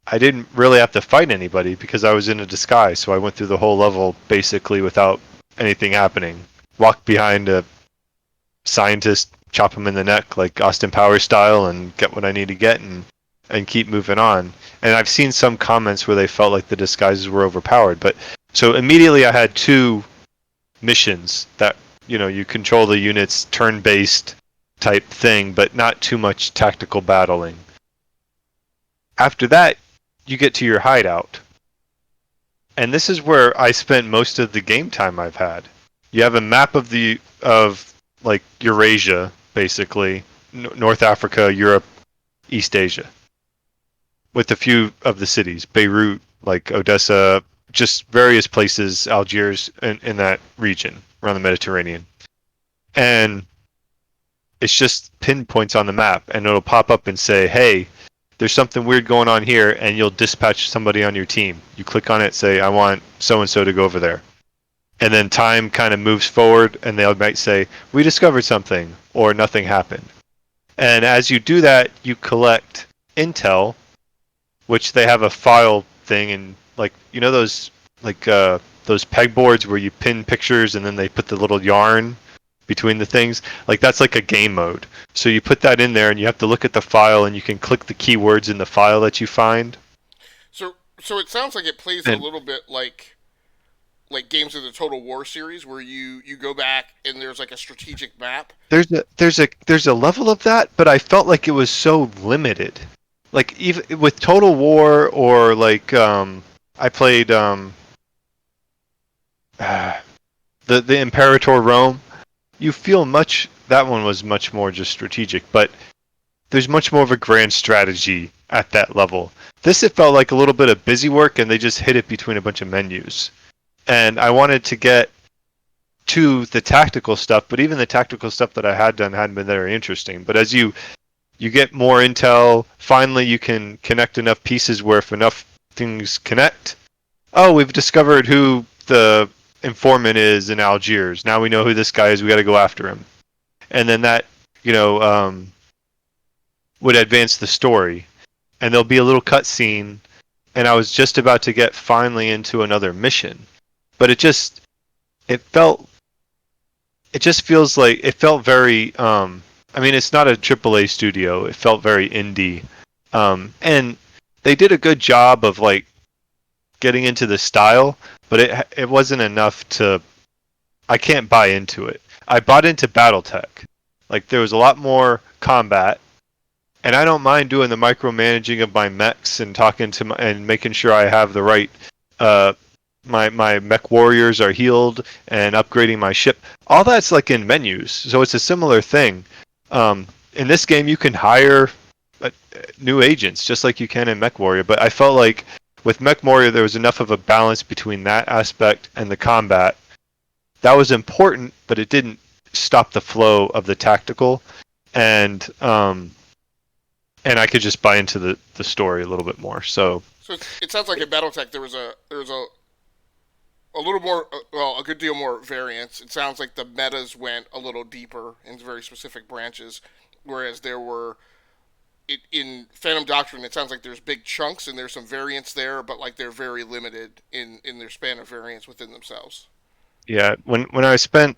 I didn't really have to fight anybody because I was in a disguise. So I went through the whole level basically without anything happening. Walk behind a scientist, chop him in the neck like Austin Powers style, and get what I need to get, and keep moving on. And I've seen some comments where they felt like the disguises were overpowered. But so immediately I had two missions that you control the units, turn-based type thing, but not too much tactical battling. After that, you get to your hideout. And this is where I spent most of the game time I've had. You have a map of like Eurasia, basically, North Africa, Europe, East Asia, with a few of the cities, Beirut, like Odessa, just various places, Algiers, in that region around the Mediterranean. And it's just pinpoints on the map, and it'll pop up and say, hey, there's something weird going on here, and you'll dispatch somebody on your team. You click on it, say, I want so-and-so to go over there. And then time kind of moves forward, and they might say, we discovered something, or nothing happened. And as you do that, you collect intel, which they have a file thing, and like those pegboards where you pin pictures and then they put the little yarn between the things. Like that's like a game mode. So you put that in there, and you have to look at the file, and you can click the keywords in the file that you find. So it sounds like it plays a little bit like games of the Total War series, where you go back and there's like a strategic map. There's a level of that, but I felt like it was so limited. Like even with Total War, or like I played the Imperator Rome. You feel that one was much more just strategic, but there's much more of a grand strategy at that level. This, it felt like a little bit of busy work, and they just hit it between a bunch of menus. And I wanted to get to the tactical stuff, but even the tactical stuff that I had done hadn't been very interesting. But as you get more intel, finally you can connect enough pieces where if enough things connect, oh, we've discovered who the informant is in Algiers. Now we know who this guy is. We got to go after him. And then that, would advance the story. And there'll be a little cutscene, and I was just about to get finally into another mission. But it just feels like, it felt very, it's not a AAA studio. It felt very indie. And they did a good job of like getting into the style, but it wasn't enough I can't buy into it. I bought into BattleTech. Like there was a lot more combat, and I don't mind doing the micromanaging of my mechs and and making sure I have the right my mech warriors are healed and upgrading my ship. All that's like in menus, so it's a similar thing. In this game, you can hire new agents just like you can in Mech Warrior, but I felt like with Mech Warrior there was enough of a balance between that aspect and the combat. That was important, but it didn't stop the flow of the tactical, and I could just buy into the story a little bit more. So it sounds like in BattleTech there was a little more, a good deal more variance. It sounds like the metas went a little deeper into very specific branches, whereas there were in Phantom Doctrine, it sounds like there's big chunks and there's some variance there, but like they're very limited in their span of variance within themselves. Yeah, when I spent,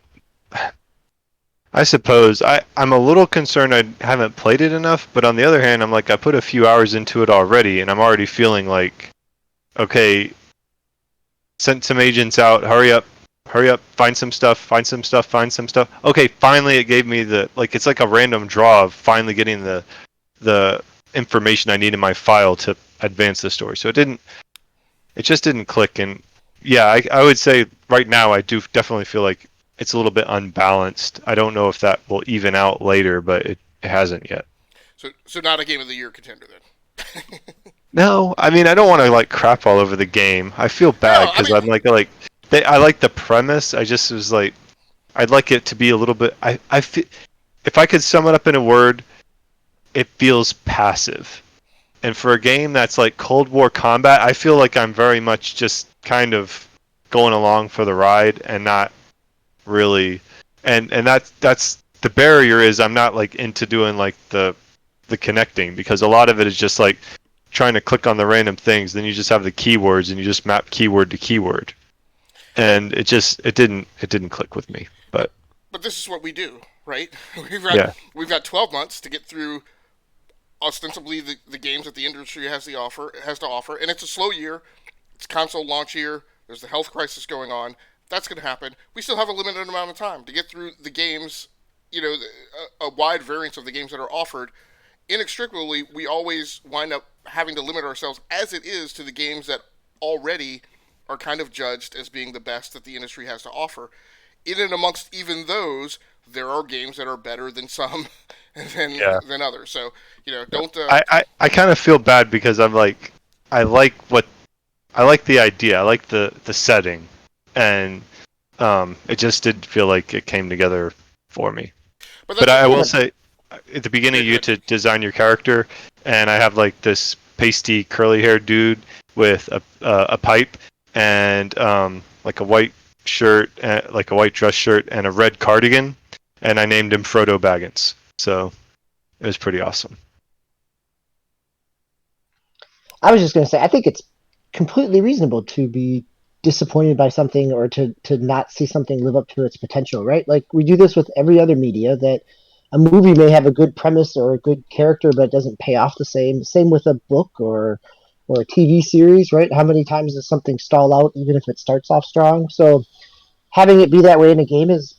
I suppose I'm a little concerned I haven't played it enough, but on the other hand, I'm like, I put a few hours into it already, and I'm already feeling like, okay, sent some agents out, hurry up, find some stuff. Okay, finally it gave me it's like a random draw of finally getting the information I need in my file to advance the story. So it just didn't click. And yeah, I would say right now I do definitely feel like it's a little bit unbalanced. I don't know if that will even out later, but it hasn't yet. So not a Game of the Year contender then. No, I don't want to like crap all over the game. I feel bad because I'm like I like the premise. I just was like, I'd like it to be a little bit. I feel, if I could sum it up in a word, it feels passive. And for a game that's like Cold War combat, I feel like I'm very much just kind of going along for the ride and not really. And that's the barrier is I'm not like into doing like the connecting, because a lot of it is just like trying to click on the random things, then you just have the keywords and you just map keyword to keyword, and it didn't click with me. But this is what we do, right? yeah, We've got 12 months to get through ostensibly the games that the industry has to offer, and it's a slow year. It's console launch year. There's the health crisis going on. That's going to happen. We still have a limited amount of time to get through the games. A wide variance of the games that are offered. Inextricably, we always wind up having to limit ourselves, as it is, to the games that already are kind of judged as being the best that the industry has to offer. In and amongst even those, there are games that are better than some than others. So, don't. I kind of feel bad because I'm like, I like the idea, I like the setting, and it just did feel like it came together for me. But I will say, at the beginning, you get to design your character, and I have like this pasty curly-haired dude with a pipe and like a white shirt, like a white dress shirt, and a red cardigan, and I named him Frodo Baggins. So it was pretty awesome. I was just going to say, I think it's completely reasonable to be disappointed by something or to not see something live up to its potential, right? Like we do this with every other media, that a movie may have a good premise or a good character, but it doesn't pay off the same. Same with a book or a TV series, right? How many times does something stall out even if it starts off strong? So having it be that way in a game is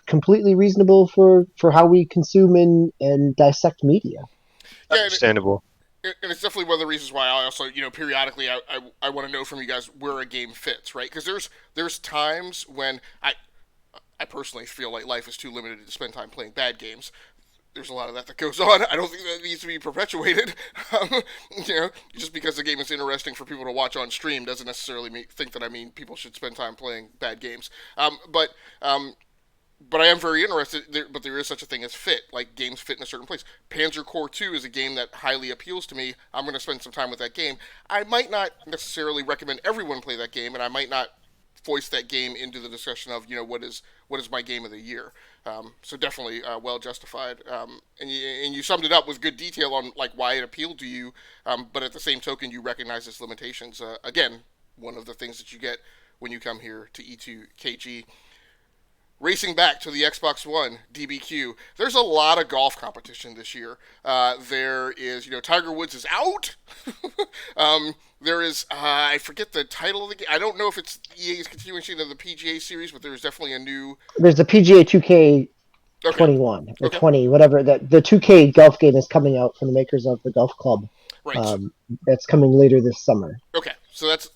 completely reasonable for how we consume and dissect media. Yeah, Understandable. And it's definitely one of the reasons why I also, periodically I want to know from you guys where a game fits, right? Because there's times when I personally feel like life is too limited to spend time playing bad games. There's a lot of that goes on. I don't think that needs to be perpetuated. Just because the game is interesting for people to watch on stream doesn't necessarily think that I mean people should spend time playing bad games. But I am very interested. But there is such a thing as fit, like games fit in a certain place. Panzer Core 2 is a game that highly appeals to me. I'm going to spend some time with that game. I might not necessarily recommend everyone play that game, and I might not voice that game into the discussion of what is my game of the year. So definitely well justified. And you summed it up with good detail on like why it appealed to you. But at the same token, you recognize its limitations. Again, one of the things that you get when you come here to E2KG. Racing back to the Xbox One, DBQ, there's a lot of golf competition this year. There is, Tiger Woods is out. There is, I forget the title of the game. I don't know if it's EA's continuation of the PGA series, but there's definitely a new... There's the PGA 2K 21 or 20, whatever. The 2K golf game is coming out from the makers of the golf club. Right. That's coming later this summer. Okay, so that's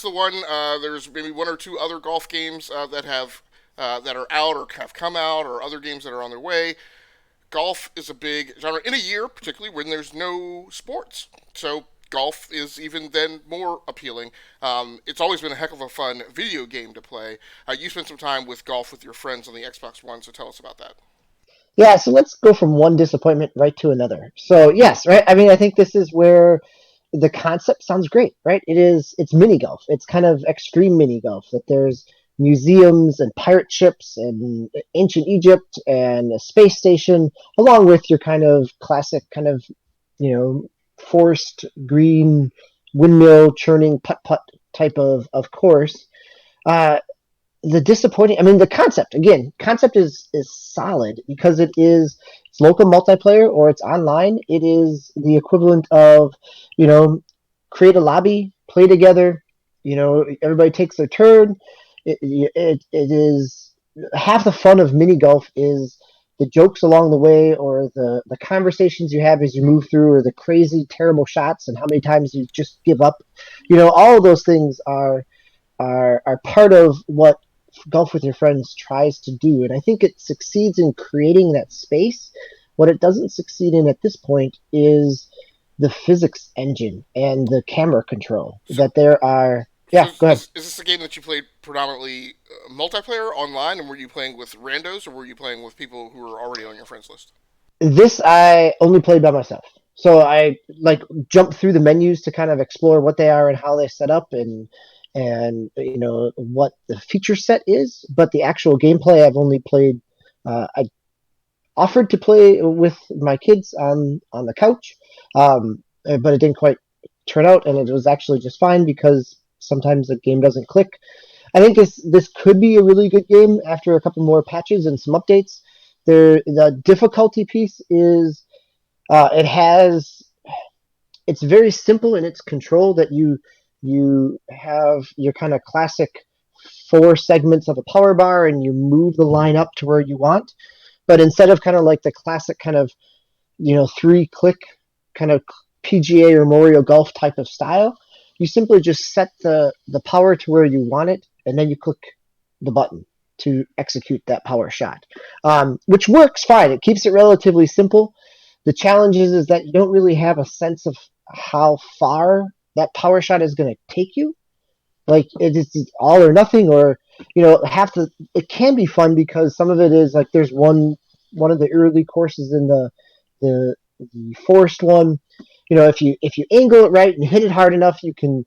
the one. There's maybe one or two other golf games that are out or have come out, or other games that are on their way. Golf is a big genre in a year, particularly when there's no sports. So golf is even then more appealing. It's always been a heck of a fun video game to play. You spent some time with golf with your friends on the Xbox One, so tell us about that. Yeah, so let's go from one disappointment right to another. So yes, right. I mean, I think this is where the concept sounds great, right? It's mini golf. It's kind of extreme mini golf, that there's museums and pirate ships and ancient Egypt and a space station, along with your kind of classic kind of, forest green windmill churning putt-putt type of course. The disappointing, I mean, the concept is solid because it's local multiplayer or it's online. It is the equivalent of, create a lobby, play together, everybody takes their turn. It is half the fun of mini golf is the jokes along the way, or the conversations you have as you move through, or the crazy terrible shots and how many times you just give up. All of those things are part of what Golf with Your Friends tries to do, and I think it succeeds in creating that space. What it doesn't succeed in at this point is the physics engine and the camera control. That there are. Yeah, go ahead. Is this a game that you played predominantly multiplayer online, and were you playing with randos, or were you playing with people who were already on your friends list? This I only played by myself. So I jump through the menus to kind of explore what they are and how they set up and what the feature set is. But the actual gameplay I've only played. I offered to play with my kids on the couch. but it didn't quite turn out, and it was actually just fine because sometimes the game doesn't click. I think this could be a really good game after a couple more patches and some updates. The difficulty piece is it has it's very simple in its control that you have your kind of classic 4 segments of a power bar and you move the line up to where you want. But instead of kind of like the classic kind of 3-click kind of PGA or Mario Golf type of style, you simply just set the power to where you want it, and then you click the button to execute that power shot, which works fine. It keeps it relatively simple. The challenge is that you don't really have a sense of how far that power shot is going to take you. Like it's all or nothing, or it can be fun because some of it is like there's one of the early courses in the forest one. If you angle it right and hit it hard enough, you can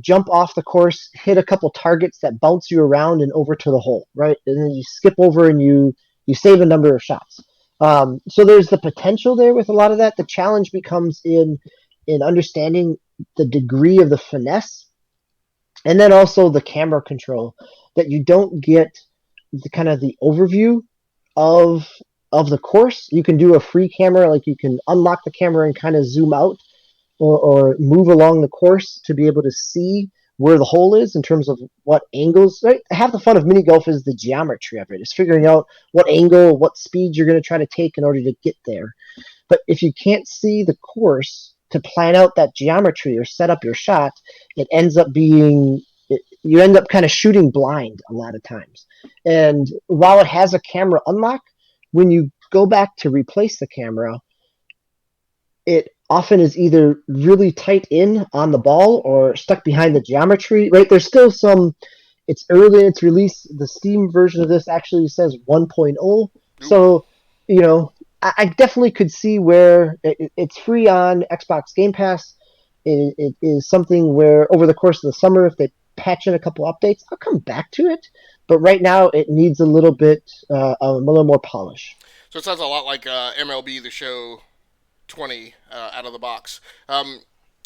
jump off the course, hit a couple targets that bounce you around and over to the hole, right? And then you skip over and you save a number of shots. So there's the potential there with a lot of that. The challenge becomes in understanding the degree of the finesse, and then also the camera control, that you don't get the kind of the overview of the course. You can do a free camera, like you can unlock the camera and kind of zoom out or move along the course to be able to see where the hole is in terms of what angles. Right? Half the fun of mini golf is the geometry of it. It's figuring out what angle, what speed you're going to try to take in order to get there. But if you can't see the course to plan out that geometry or set up your shot, it ends up being you end up kind of shooting blind a lot of times. And while it has a camera unlock, when you go back to replace the camera, it often is either really tight in on the ball or stuck behind the geometry, right? There's still some, it's early in its release. The Steam version of this actually says 1.0. So, I definitely could see where it's free on Xbox Game Pass. It is something where over the course of the summer, if they patch in a couple updates, I'll come back to it. But right now, it needs a little more polish. So it sounds a lot like MLB The Show 20 out of the box.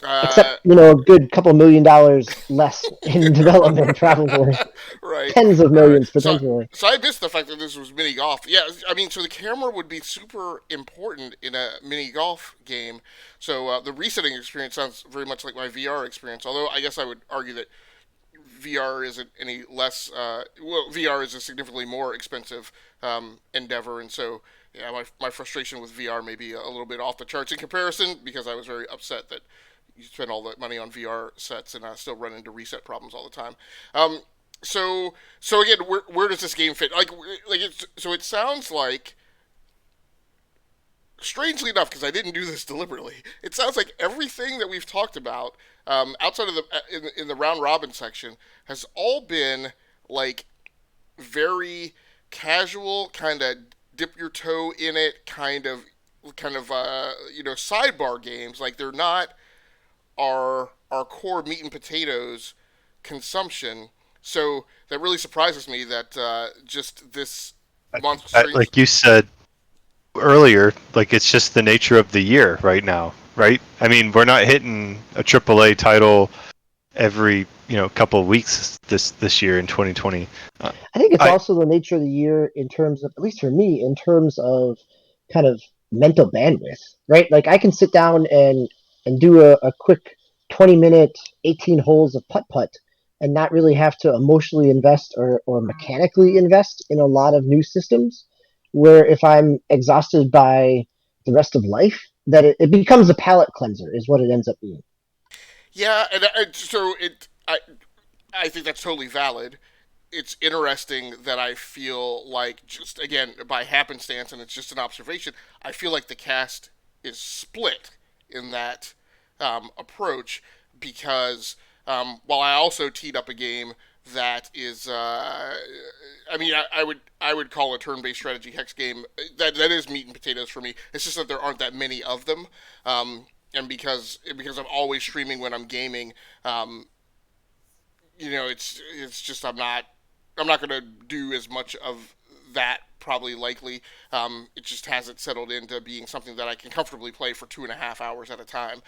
Except, a good couple $1 million less in development, probably. Right. Tens of Right. millions, potentially. So I missed the fact that this was mini golf. Yeah, I mean, so the camera would be super important in a mini golf game. So the resetting experience sounds very much like my VR experience. Although I guess I would argue that VR isn't any less. VR is a significantly more expensive endeavor, and so yeah, my frustration with VR may be a little bit off the charts in comparison because I was very upset that you spend all that money on VR sets and still run into reset problems all the time. So again, where does this game fit? So it sounds like, strangely enough, because I didn't do this deliberately, it sounds like everything that we've talked about outside of in the round robin section has all been like very casual, kind of dip your toe in it, kind of sidebar games. Like they're not our core meat and potatoes consumption. So that really surprises me that just this month. Like you said earlier, like it's just the nature of the year right now, right? I mean, we're not hitting a AAA title every couple of weeks this year in 2020. I think it's also the nature of the year in terms of, at least for me, in terms of kind of mental bandwidth, right? Like I can sit down and do a quick 20-minute, 18 holes of putt-putt and not really have to emotionally invest or mechanically invest in a lot of new systems, where if I'm exhausted by the rest of life, that it becomes a palate cleanser is what it ends up being. Yeah, and I think that's totally valid. It's interesting that I feel like, just again by happenstance, and it's just an observation, I feel like the cast is split in that approach because while I also teed up a game that is, I would call a turn-based strategy hex game that is meat and potatoes for me. It's just that there aren't that many of them, and because I'm always streaming when I'm gaming, it's just I'm not going to do as much of that probably likely. It just hasn't settled into being something that I can comfortably play for 2.5 hours at a time.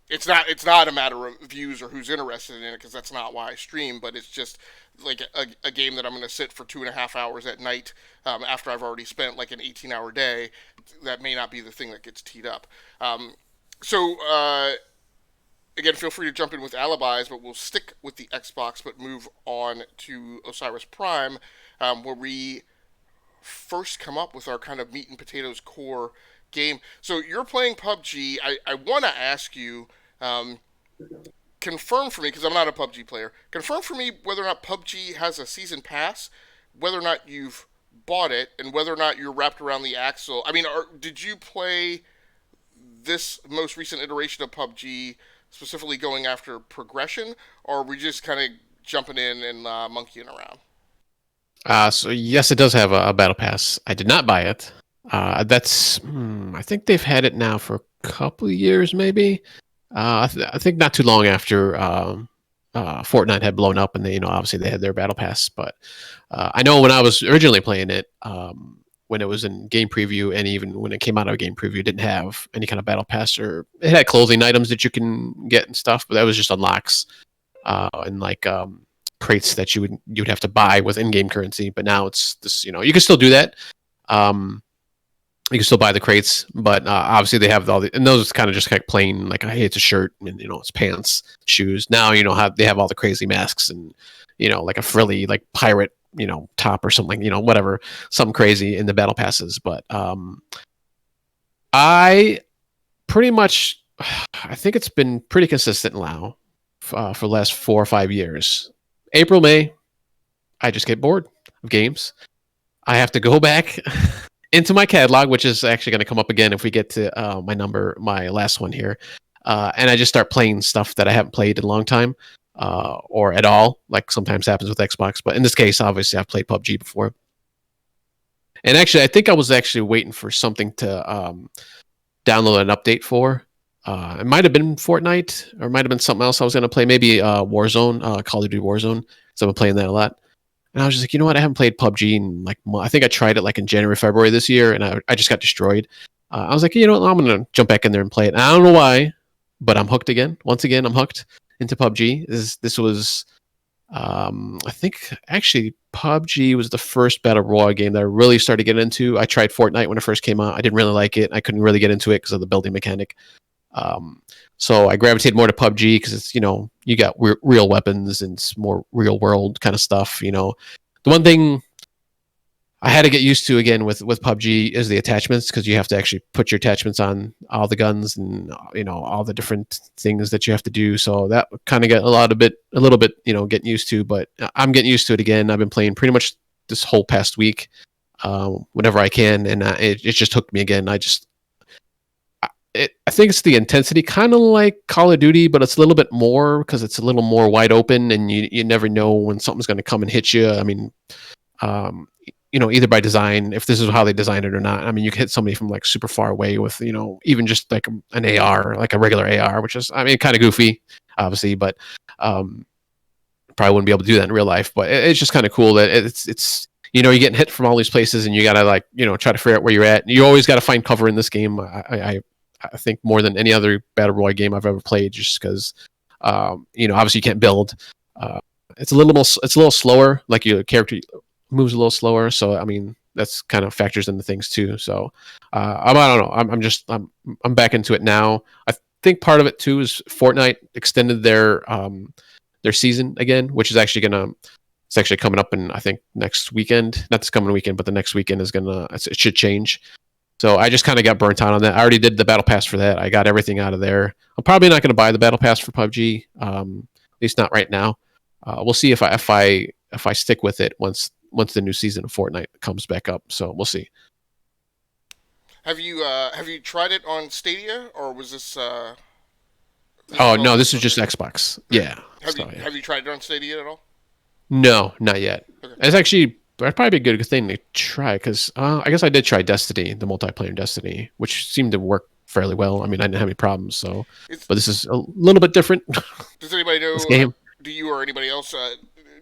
It's not a matter of views or who's interested in it, because that's not why I stream. But it's just like a game that I'm going to sit for 2.5 hours at night, after I've already spent like an 18-hour day. That may not be the thing that gets teed up. So again, feel free to jump in with alibis, but we'll stick with the Xbox, but move on to Osiris Prime, where we first come up with our kind of meat and potatoes core game. So you're playing PUBG. I want to ask you, um, confirm for me, because I'm not a PUBG player, confirm for me whether or not PUBG has a season pass, whether or not you've bought it, and whether or not you're wrapped around the axle. I mean, did you play this most recent iteration of PUBG specifically going after progression, or are we just kind of jumping in and monkeying around? So yes, it does have a battle pass. I did not buy it. I think they've had it now for a couple of years, maybe. I think not too long after Fortnite had blown up, and they, obviously they had their battle pass. But I know when I was originally playing it, when it was in game preview, and even when it came out of game preview, it didn't have any kind of battle pass, or it had clothing items that you can get and stuff, but that was just unlocks and like crates that you'd have to buy with in-game currency. But now it's this, you can still do that. You can still buy the crates, but obviously they have and those kind of just like plain, like, hey, it's a shirt, and it's pants, shoes. Now they have all the crazy masks, and like a frilly like pirate top or something, whatever, something crazy in the battle passes. But I pretty much, I think it's been pretty consistent now for the last 4 or 5 years. April, May, I just get bored of games. I have to go back into my catalog, which is actually going to come up again if we get to my last one here. And I just start playing stuff that I haven't played in a long time, or at all, like sometimes happens with Xbox. But in this case, obviously, I've played PUBG before. And actually, I think I was actually waiting for something to download an update for. It might have been Fortnite, or it might have been something else I was going to play. Maybe Warzone, Call of Duty Warzone. So I've been playing that a lot. And I was just like, you know what? I haven't played PUBG in I think I tried it like in January, February this year, and I just got destroyed. I was like, you know what? I'm going to jump back in there and play it. And I don't know why, but I'm hooked again. Once again, I'm hooked into PUBG. This was, I think actually PUBG was the first battle royale game that I really started to get into. I tried Fortnite when it first came out. I didn't really like it. I couldn't really get into it because of the building mechanic. So I gravitated more to PUBG because it's, you got real weapons and it's more real world kind of stuff. The one thing I had to get used to again with PUBG is the attachments, because you have to actually put your attachments on all the guns and, all the different things that you have to do. So that kind of got a little bit, getting used to, but I'm getting used to it again. I've been playing pretty much this whole past week, whenever I can. And it just hooked me again. I think it's the intensity, kind of like Call of Duty, but it's a little bit more because it's a little more wide open, and you never know when something's going to come and hit you. I mean, either by design, if this is how they designed it or not. I mean, you can hit somebody from like super far away with, even just like an AR, like a regular AR, which is, I mean, kind of goofy, obviously, but probably wouldn't be able to do that in real life. But it's just kind of cool that it's you're getting hit from all these places, and you got to try to figure out where you're at. You always got to find cover in this game. I think more than any other battle royale game I've ever played, just because, obviously you can't build. It's a little slower. Like your character moves a little slower, so I mean that's kind of factors into things too. So I don't know. I'm back into it now. I think part of it too is Fortnite extended their season again, which is actually it's actually coming up in, I think, next weekend. Not this coming weekend, but the next weekend is it should change. So I just kind of got burnt out on that. I already did the battle pass for that. I got everything out of there. I'm probably not going to buy the battle pass for PUBG, at least not right now. We'll see if I stick with it once the new season of Fortnite comes back up. So we'll see. Have you tried it on Stadia, or was this? Oh no, this is just Xbox. Yeah. Have you tried it on Stadia at all? No, not yet. Okay. It's actually, that'd probably be a good thing to try, because I guess I did try Destiny, the multiplayer Destiny, which seemed to work fairly well. I mean, I didn't have any problems. But this is a little bit different. Does anybody know? This game. Do you or anybody else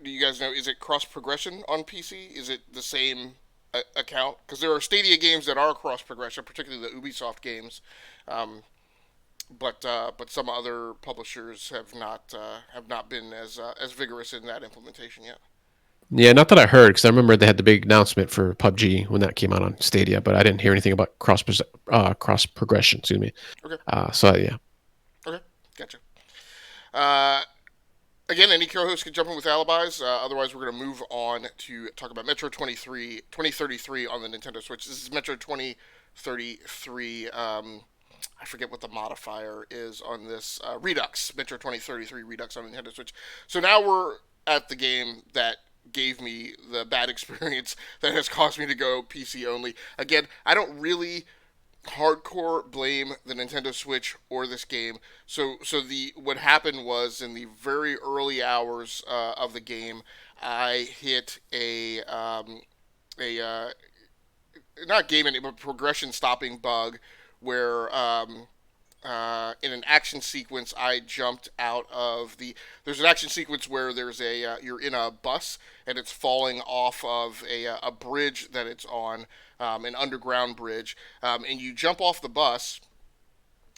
do you guys know? Is it cross progression on PC? Is it the same account? Because there are Stadia games that are cross progression, particularly the Ubisoft games. Um, but some other publishers have not been as vigorous in that implementation yet. Yeah, not that I heard, because I remember they had the big announcement for PUBG when that came out on Stadia, but I didn't hear anything about cross progression. Excuse me. Okay, So yeah. okay, gotcha. Uh, Again, any co-host can jump in with alibis. Otherwise, we're going to move on to talk about Metro 2033 on the Nintendo Switch. This is Metro 2033. I forget what the modifier is on this. Redux. Metro 2033 Redux on Nintendo Switch. So now we're at the game that gave me the bad experience that has caused me to go PC only. Again, I don't really hardcore blame the Nintendo Switch or this game. So the what happened was in the very early hours of the game, I hit a not game ending but progression stopping bug where in an action sequence, I jumped out of the. There's an action sequence where there's you're in a bus and it's falling off of a bridge that it's on, an underground bridge, and you jump off the bus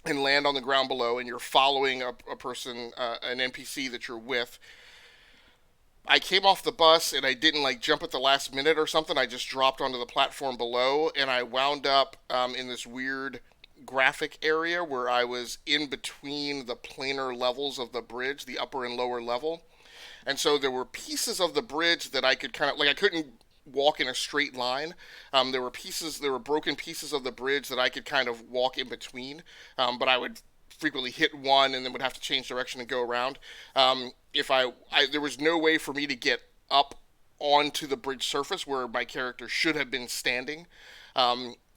and land on the ground below, and you're following a person, an NPC that you're with. I came off the bus and I didn't like jump at the last minute or something. I just dropped onto the platform below, and I wound up in this weird graphic area where I was in between the planar levels of the bridge, the upper and lower level. And so there were pieces of the bridge that I could kind of, like, I couldn't walk in a straight line. There were broken pieces of the bridge that I could kind of walk in between, but I would frequently hit one and then would have to change direction and go around. If there was no way for me to get up onto the bridge surface where my character should have been standing.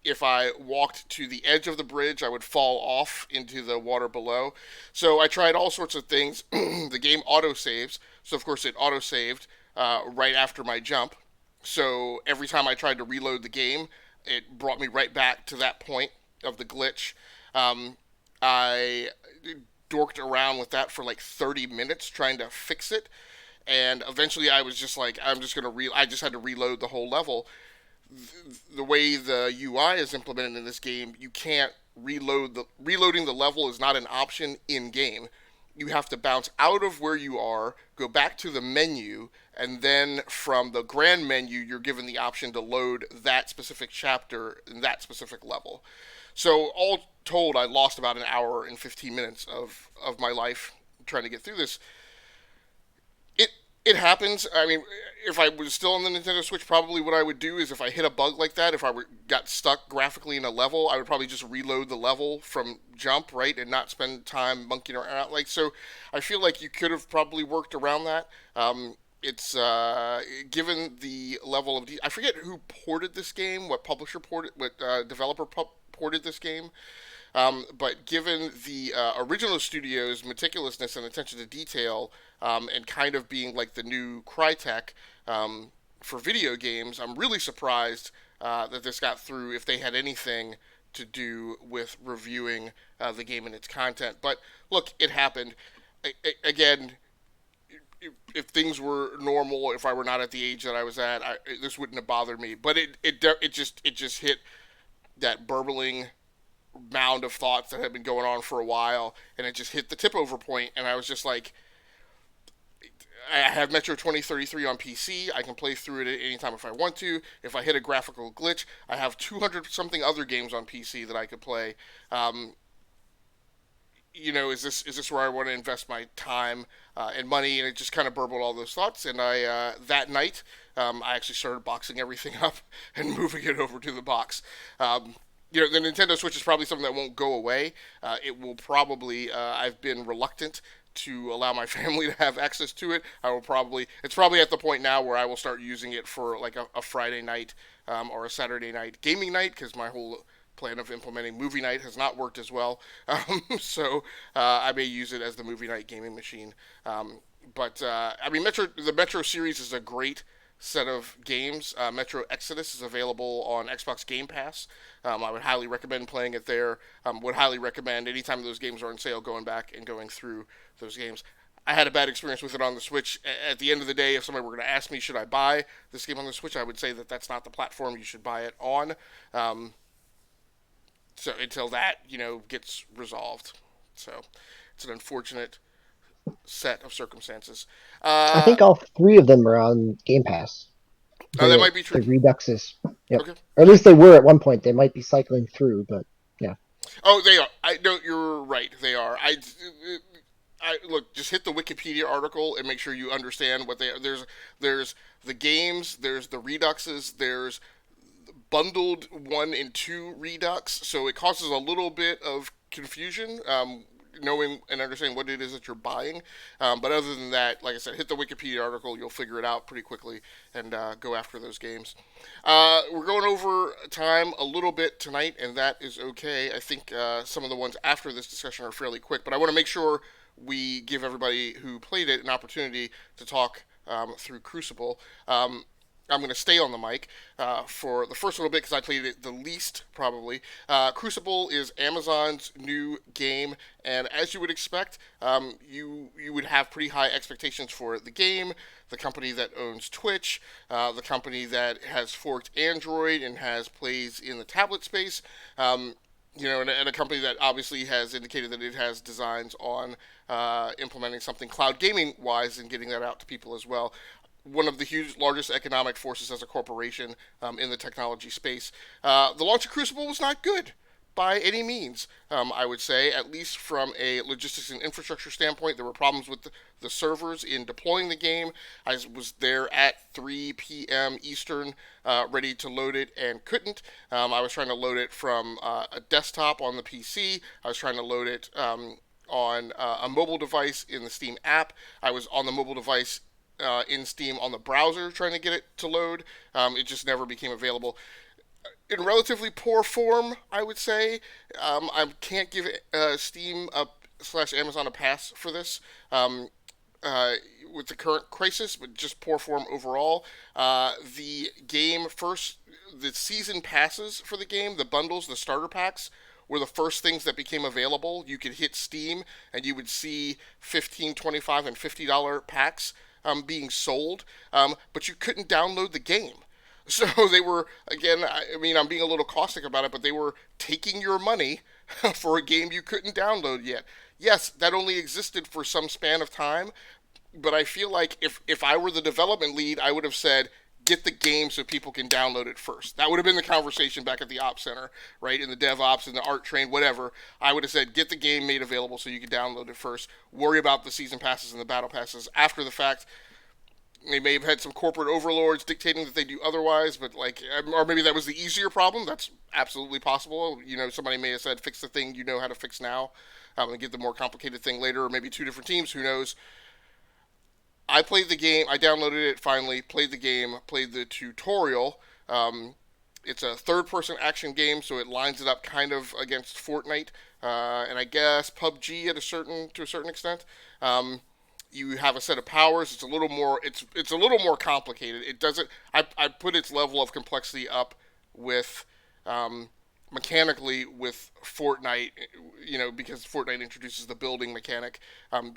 If I walked to the edge of the bridge, I would fall off into the water below. So I tried all sorts of things. The game auto-saves, so of course it auto-saved right after my jump. So every time I tried to reload the game, it brought me right back to that point of the glitch. I dorked around with that for like 30 minutes trying to fix it, and eventually I was just like, I just had to reload the whole level. The way the UI is implemented in this game, you can't reloading the level is not an option in game. You have to bounce out of where you are, go back to the menu, and then from the grand menu, you're given the option to load that specific chapter in that specific level. So all told, I lost about an hour and 15 minutes of my life trying to get through this. It happens. I mean, if I was still on the Nintendo Switch, probably what I would do is if I hit a bug like that, if got stuck graphically in a level, I would probably just reload the level from jump, right, and not spend time monkeying around. Like, so I feel like you could have probably worked around that. It's given the level of I forget who ported this game, what publisher ported, what developer ported this game. But given the original studio's meticulousness and attention to detail, and kind of being like the new Crytek for video games, I'm really surprised that this got through if they had anything to do with reviewing the game and its content. But look, it happened. Again, if things were normal, if I were not at the age that I was at, this wouldn't have bothered me. But it just hit that burbling mound of thoughts that had been going on for a while, and it just hit the tip over point, and I was just like, I have Metro 2033 on PC. I can play through it at any time if I want to. If I hit a graphical glitch, I have 200 something other games on PC that I could play. Is this where I want to invest my time and money? And it just kind of burbled all those thoughts. And I that night, I actually started boxing everything up and moving it over to the box. The Nintendo Switch is probably something that won't go away. It will probably. I've been reluctant to allow my family to have access to it. It's probably at the point now where I will start using it for like a Friday night or a Saturday night gaming night, because my whole plan of implementing movie night has not worked as well. So I may use it as the movie night gaming machine. The Metro series is a great set of games. Metro Exodus is available on Xbox Game Pass. I would highly recommend playing it there. Would highly recommend anytime those games are on sale going back and going through those games. I had a bad experience with it on the Switch. At the end of the day, if somebody were going to ask me, should I buy this game on the Switch, I would say that that's not the platform you should buy it on. So until that, gets resolved. So it's an unfortunate set of circumstances. I think all three of them are on Game Pass. That might be The true. Reduxes. Yep. Okay. Or at least they were at one point. They might be cycling through, but yeah. Oh, they are. I no, you're right. They are. Look. Just hit the Wikipedia article and make sure you understand what they are. There's the games. There's the Reduxes. There's bundled 1 and 2 Redux. So it causes a little bit of confusion. Knowing and understanding what it is that you're buying. But other than that, like I said, hit the Wikipedia article. You'll figure it out pretty quickly and go after those games. We're going over time a little bit tonight, and that is okay. I think some of the ones after this discussion are fairly quick, but I want to make sure we give everybody who played it an opportunity to talk through Crucible. I'm going to stay on the mic for the first little bit because I played it the least, probably. Crucible is Amazon's new game, and as you would expect, you would have pretty high expectations for the game, the company that owns Twitch, the company that has forked Android and plays in the tablet space, and a company that obviously has indicated that it has designs on implementing something cloud gaming-wise and getting that out to people as well. One of the largest economic forces as a corporation in the technology space. The launch of Crucible was not good by any means, I would say, at least from a logistics and infrastructure standpoint. There were problems with the servers in deploying the game. I was there at 3 p.m. Eastern, ready to load it and couldn't. I was trying to load it from a desktop on the PC. I was trying to load it on a mobile device in the Steam app. I was on the mobile device in Steam on the browser trying to get it to load. It just never became available. In relatively poor form, I would say. I can't give Steam / Amazon a pass for this with the current crisis, but just poor form overall. The season passes for the game, the bundles, the starter packs, were the first things that became available. You could hit Steam and you would see $15, $25, and $50 packs being sold, but you couldn't download the game. So they were, again, I'm being a little caustic about it, but they were taking your money for a game you couldn't download yet. Yes, that only existed for some span of time, but I feel like if I were the development lead, I would have said, get the game so people can download it first. That would have been the conversation back at the Ops Center, right? In the DevOps, in the Art Train, whatever. I would have said, get the game made available so you can download it first. Worry about the season passes and the battle passes after the fact. They may have had some corporate overlords dictating that they do otherwise, but or maybe that was the easier problem. That's absolutely possible. Somebody may have said, fix the thing you know how to fix now, and get the more complicated thing later, or maybe two different teams, who knows. I played the game, I downloaded it finally, played the game, played the tutorial. It's a third-person action game, so it lines it up kind of against Fortnite, and I guess PUBG to a certain extent. You have a set of powers. It's a little more. It's a little more complicated. It doesn't. I put its level of complexity up with mechanically with Fortnite. Because Fortnite introduces the building mechanic.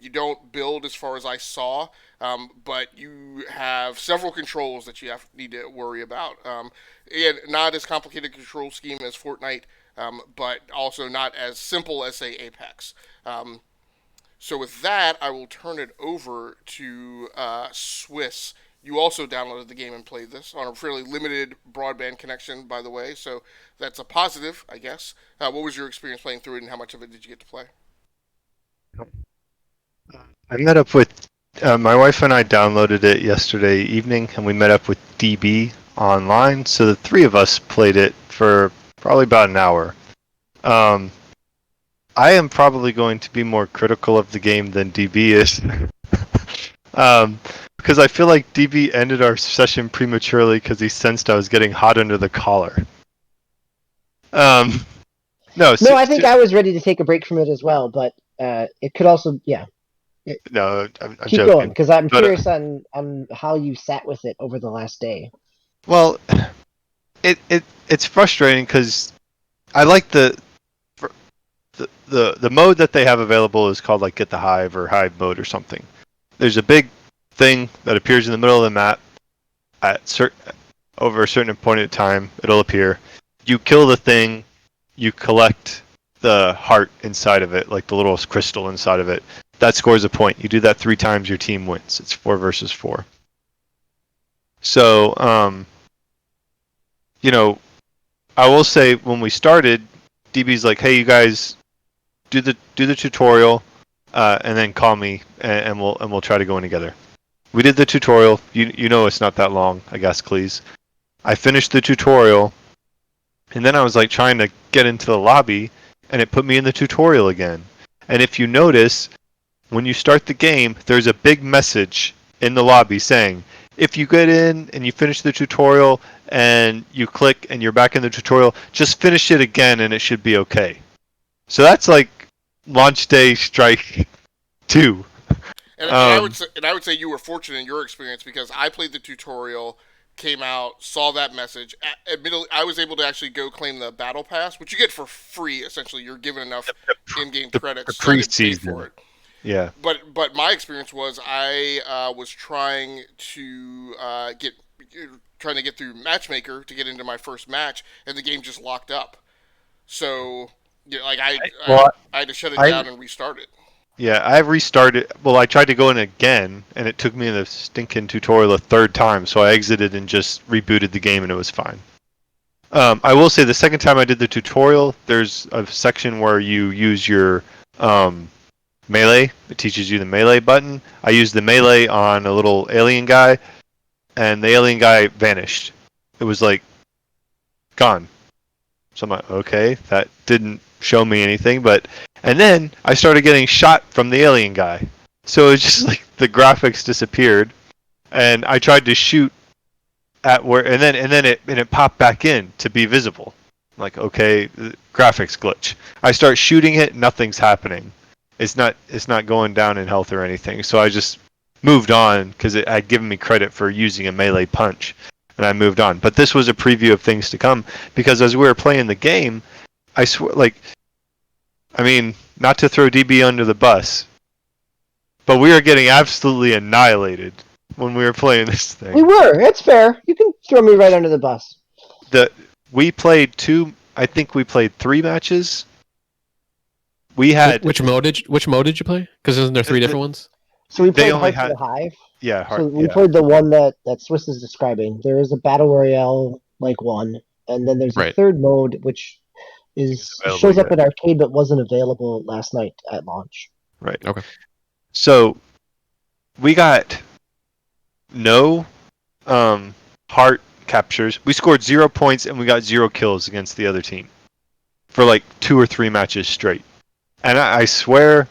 You don't build as far as I saw, but you have several controls that you need to worry about. Again, not as complicated a control scheme as Fortnite, but also not as simple as say Apex. So with that, I will turn it over to Swiss. You also downloaded the game and played this on a fairly limited broadband connection, by the way, so that's a positive, I guess. What was your experience playing through it, and how much of it did you get to play? I met up with my wife and I downloaded it yesterday evening, and we met up with DB online, so the three of us played it for probably about an hour. I am probably going to be more critical of the game than DB is. Because I feel like DB ended our session prematurely because he sensed I was getting hot under the collar. No, I think I was ready to take a break from it as well, but it could also, yeah. No, I'm keep joking. going, because I'm curious on how you sat with it over the last day. Well, it's frustrating because I like the mode that they have available is called like Get the Hive or Hive mode or something. there's a big thing that appears in the middle of the map over a certain point in time. It'll appear. You kill the thing, you collect the heart inside of it, like the little crystal inside of it. That scores a point. You do that 3 times, your team wins. It's 4 versus 4. So, I will say when we started, DB's like, "Hey, you guys, do the tutorial, and then call me, and we'll try to go in together." We did the tutorial. You know it's not that long, I guess, please. I finished the tutorial, and then I was like trying to get into the lobby, and it put me in the tutorial again. And if you notice, when you start the game, there's a big message in the lobby saying, if you get in and you finish the tutorial and you click and you're back in the tutorial, just finish it again and it should be okay. So that's like launch day strike 2. And I would say you were fortunate in your experience because I played the tutorial, came out, saw that message. Admittedly, I was able to actually go claim the battle pass, which you get for free. Essentially, you're given enough in-game credits the pre-season. for it. Yeah. But my experience was I was trying to get through Matchmaker to get into my first match, and the game just locked up. So, I had to shut it down and restart it. Yeah, I restarted. Well, I tried to go in again, and it took me in the stinking tutorial a 3rd time, so I exited and just rebooted the game, and it was fine. I will say the second time I did the tutorial, there's a section where you use your melee. It teaches you the melee button. I used the melee on a little alien guy, and the alien guy vanished. It was like gone. So I'm like, okay, that didn't show me anything, and then I started getting shot from the alien guy. So it's just like the graphics disappeared, and I tried to shoot at where, and then it popped back in to be visible. I'm like, okay, graphics glitch. I start shooting it, nothing's happening. It's not going down in health or anything. So I just moved on because it had given me credit for using a melee punch, and I moved on. But this was a preview of things to come because as we were playing the game, I swear, not to throw DB under the bus, but we were getting absolutely annihilated when we were playing this thing. We were. It's fair. You can throw me right under the bus. We played 3 matches. We had which mode did you play? Because isn't there 3 different ones? So we played Heart of the Hive. Yeah, So we played the one that Swiss is describing. There is a battle royale one, and then there's a third mode which shows up in arcade but wasn't available last night at launch. Right. Okay. So we got no heart captures. We scored 0 points and we got 0 kills against the other team for 2 or 3 matches straight. And I swear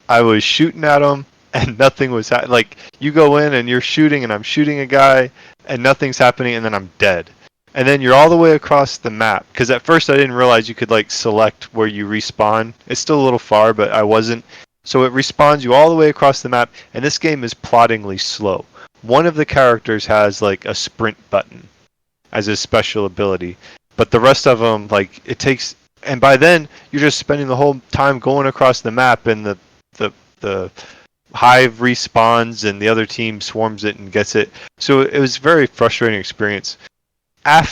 I was shooting at them and nothing was happening. You go in and you're shooting and I'm shooting a guy and nothing's happening and then I'm dead. And then you're all the way across the map. Because at first I didn't realize you could select where you respawn. It's still a little far, but I wasn't. So it respawns you all the way across the map. And this game is ploddingly slow. One of the characters has a sprint button as a special ability. But the rest of them, it takes... And by then, you're just spending the whole time going across the map and the hive respawns and the other team swarms it and gets it. So it was a very frustrating experience. I'm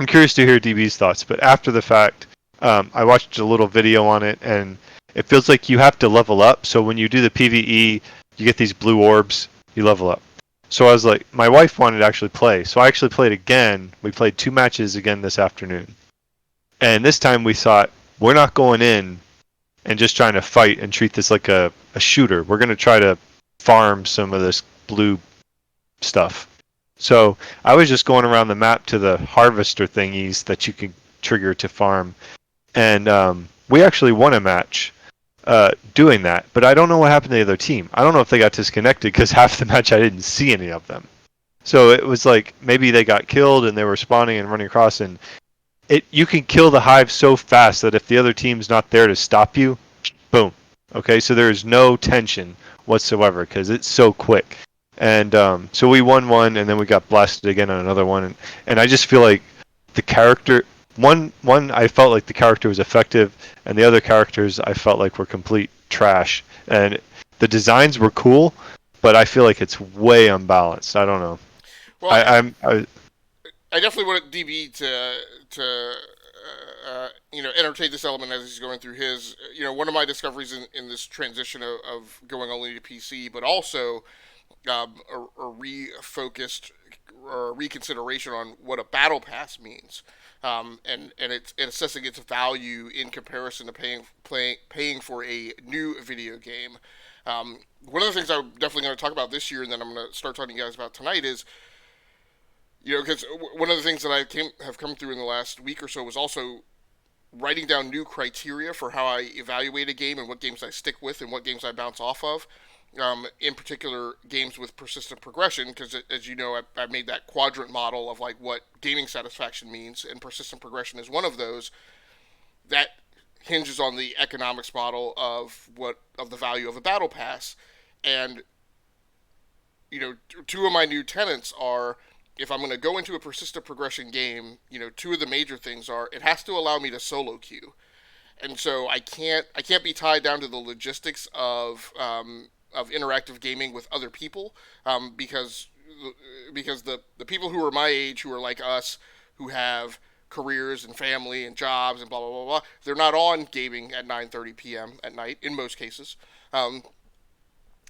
curious to hear DB's thoughts, but after the fact, I watched a little video on it, and it feels like you have to level up. So when you do the PvE, you get these blue orbs, you level up. So I was like, my wife wanted to actually play, so I actually played again. We played 2 matches again this afternoon. And this time we thought, we're not going in and just trying to fight and treat this like a shooter. We're going to try to farm some of this blue stuff. So I was just going around the map to the harvester thingies that you can trigger to farm. And we actually won a match doing that. But I don't know what happened to the other team. I don't know if they got disconnected because half the match I didn't see any of them. So it was maybe they got killed and they were spawning and running across, and you can kill the hive so fast that if the other team's not there to stop you, boom. Okay, so there is no tension whatsoever because it's so quick. And so we won one, and then we got blasted again on another one. And I just feel like the character, one I felt like the character was effective, and the other characters I felt like were complete trash. And the designs were cool, but I feel like it's way unbalanced. I don't know. Well, I definitely wanted DB to entertain this element as he's going through his. One of my discoveries in this transition of going only to PC, but also a refocused or a reconsideration on what a battle pass means, and it's assessing its value in comparison to paying for a new video game. One of the things I'm definitely going to talk about this year, and then I'm going to start talking to you guys about tonight, is because one of the things that have come through in the last week or so was also writing down new criteria for how I evaluate a game and what games I stick with and what games I bounce off of. In particular, games with persistent progression, because as you know, I made that quadrant model of like what gaming satisfaction means, and persistent progression is one of those. That hinges on the economics model of the value of a battle pass, and two of my new tenets are, if I'm going to go into a persistent progression game, two of the major things are it has to allow me to solo queue, and so I can't be tied down to the logistics of interactive gaming with other people, because the people who are my age, who are like us, who have careers and family and jobs and blah blah blah blah, they're not on gaming at 9:30 p.m. at night in most cases.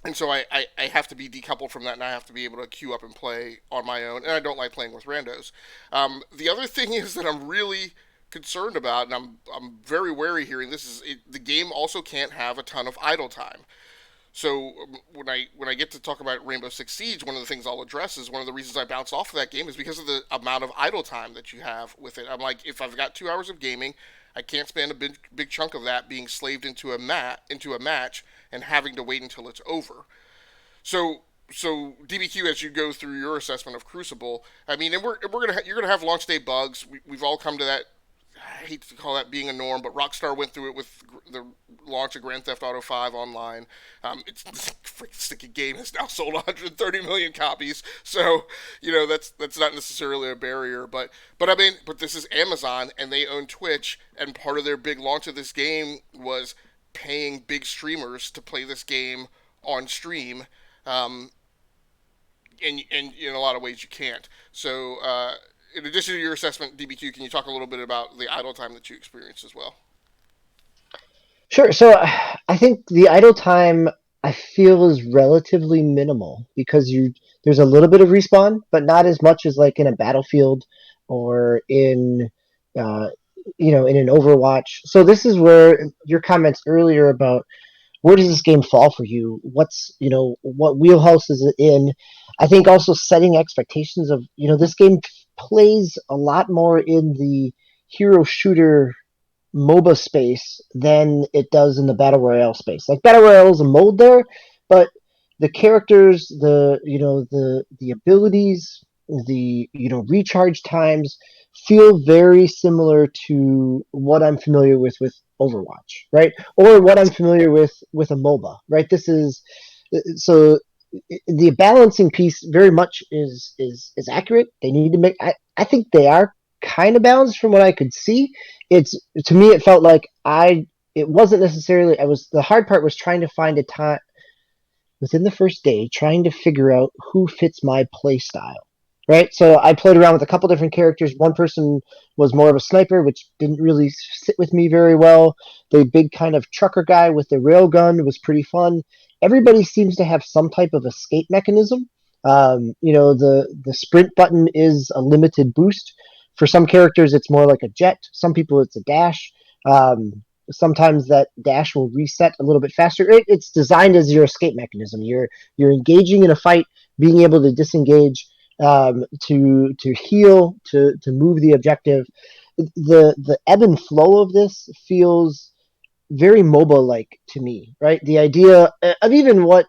And so I have to be decoupled from that, and I have to be able to queue up and play on my own, and I don't like playing with randos. The other thing is that I'm really concerned about, and I'm very wary hearing this, is the game also can't have a ton of idle time. So when I get to talk about Rainbow Six Siege, one of the things I'll address is one of the reasons I bounce off of that game is because of the amount of idle time that you have with it. I'm like, if I've got 2 hours of gaming, I can't spend a big chunk of that being slaved into a match and having to wait until it's over. So DBQ, as you go through your assessment of Crucible, I mean, and you're gonna have launch day bugs. We've all come to that. I hate to call that being a norm, but Rockstar went through it with the launch of Grand Theft Auto 5 online. It's this freaking sticky game has now sold 130 million copies, so that's not necessarily a barrier. But this is Amazon, and they own Twitch, and part of their big launch of this game was paying big streamers to play this game on stream. And in a lot of ways you can't. So in addition to your assessment, DBQ, can you talk a little bit about the idle time that you experienced as well? Sure. So I think the idle time I feel is relatively minimal because there's a little bit of respawn, but not as much as like in a Battlefield or in in an Overwatch. So this is where your comments earlier about where does this game fall for you? What wheelhouse is it in? I think also setting expectations of, this game plays a lot more in the hero shooter MOBA space than it does in the Battle Royale space. Like Battle Royale is a mode there, but the characters, the abilities, the recharge times feel very similar to what I'm familiar with Overwatch, right? Or what I'm familiar with a MOBA, right? This is so the balancing piece very much is accurate. They need to make. I think they are kind of balanced from what I could see. To me, it felt like it wasn't necessarily. The hard part was trying to find a time within the first day, trying to figure out who fits my play style. Right, so I played around with a couple different characters. One person was more of a sniper, which didn't really sit with me very well. The big kind of trucker guy with the railgun was pretty fun. Everybody seems to have some type of escape mechanism. The sprint button is a limited boost. For some characters, it's more like a jet. Some people, it's a dash. Sometimes that dash will reset a little bit faster. It's designed as your escape mechanism. You're engaging in a fight, being able to disengage. To heal, to move the objective. The ebb and flow of this feels very MOBA like to me, right? The idea of even what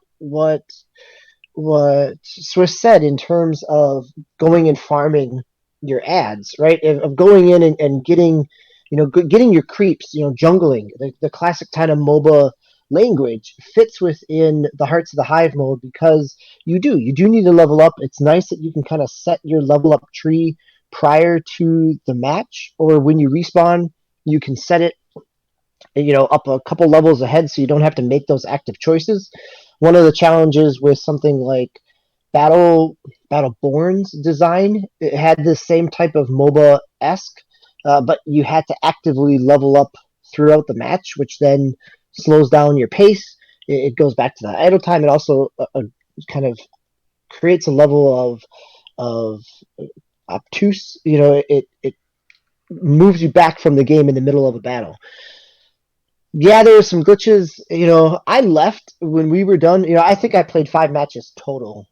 Swiss said in terms of going and farming your ads, right? Of going in and getting your creeps, jungling, the classic kind of MOBA language fits within the Hearts of the Hive mode because you do need to level up. It's nice that you can kind of set your level up tree prior to the match, or when you respawn, you can set it up a couple levels ahead so you don't have to make those active choices. one of the challenges with something like Battleborn's design, it had the same type of MOBA esque, but you had to actively level up throughout the match, which then slows down your pace. It goes back to the idle time. It also kind of creates a level of obtuse. It moves you back from the game in the middle of a battle. Yeah, there were some glitches. I left when we were done. I think I played 5 matches total.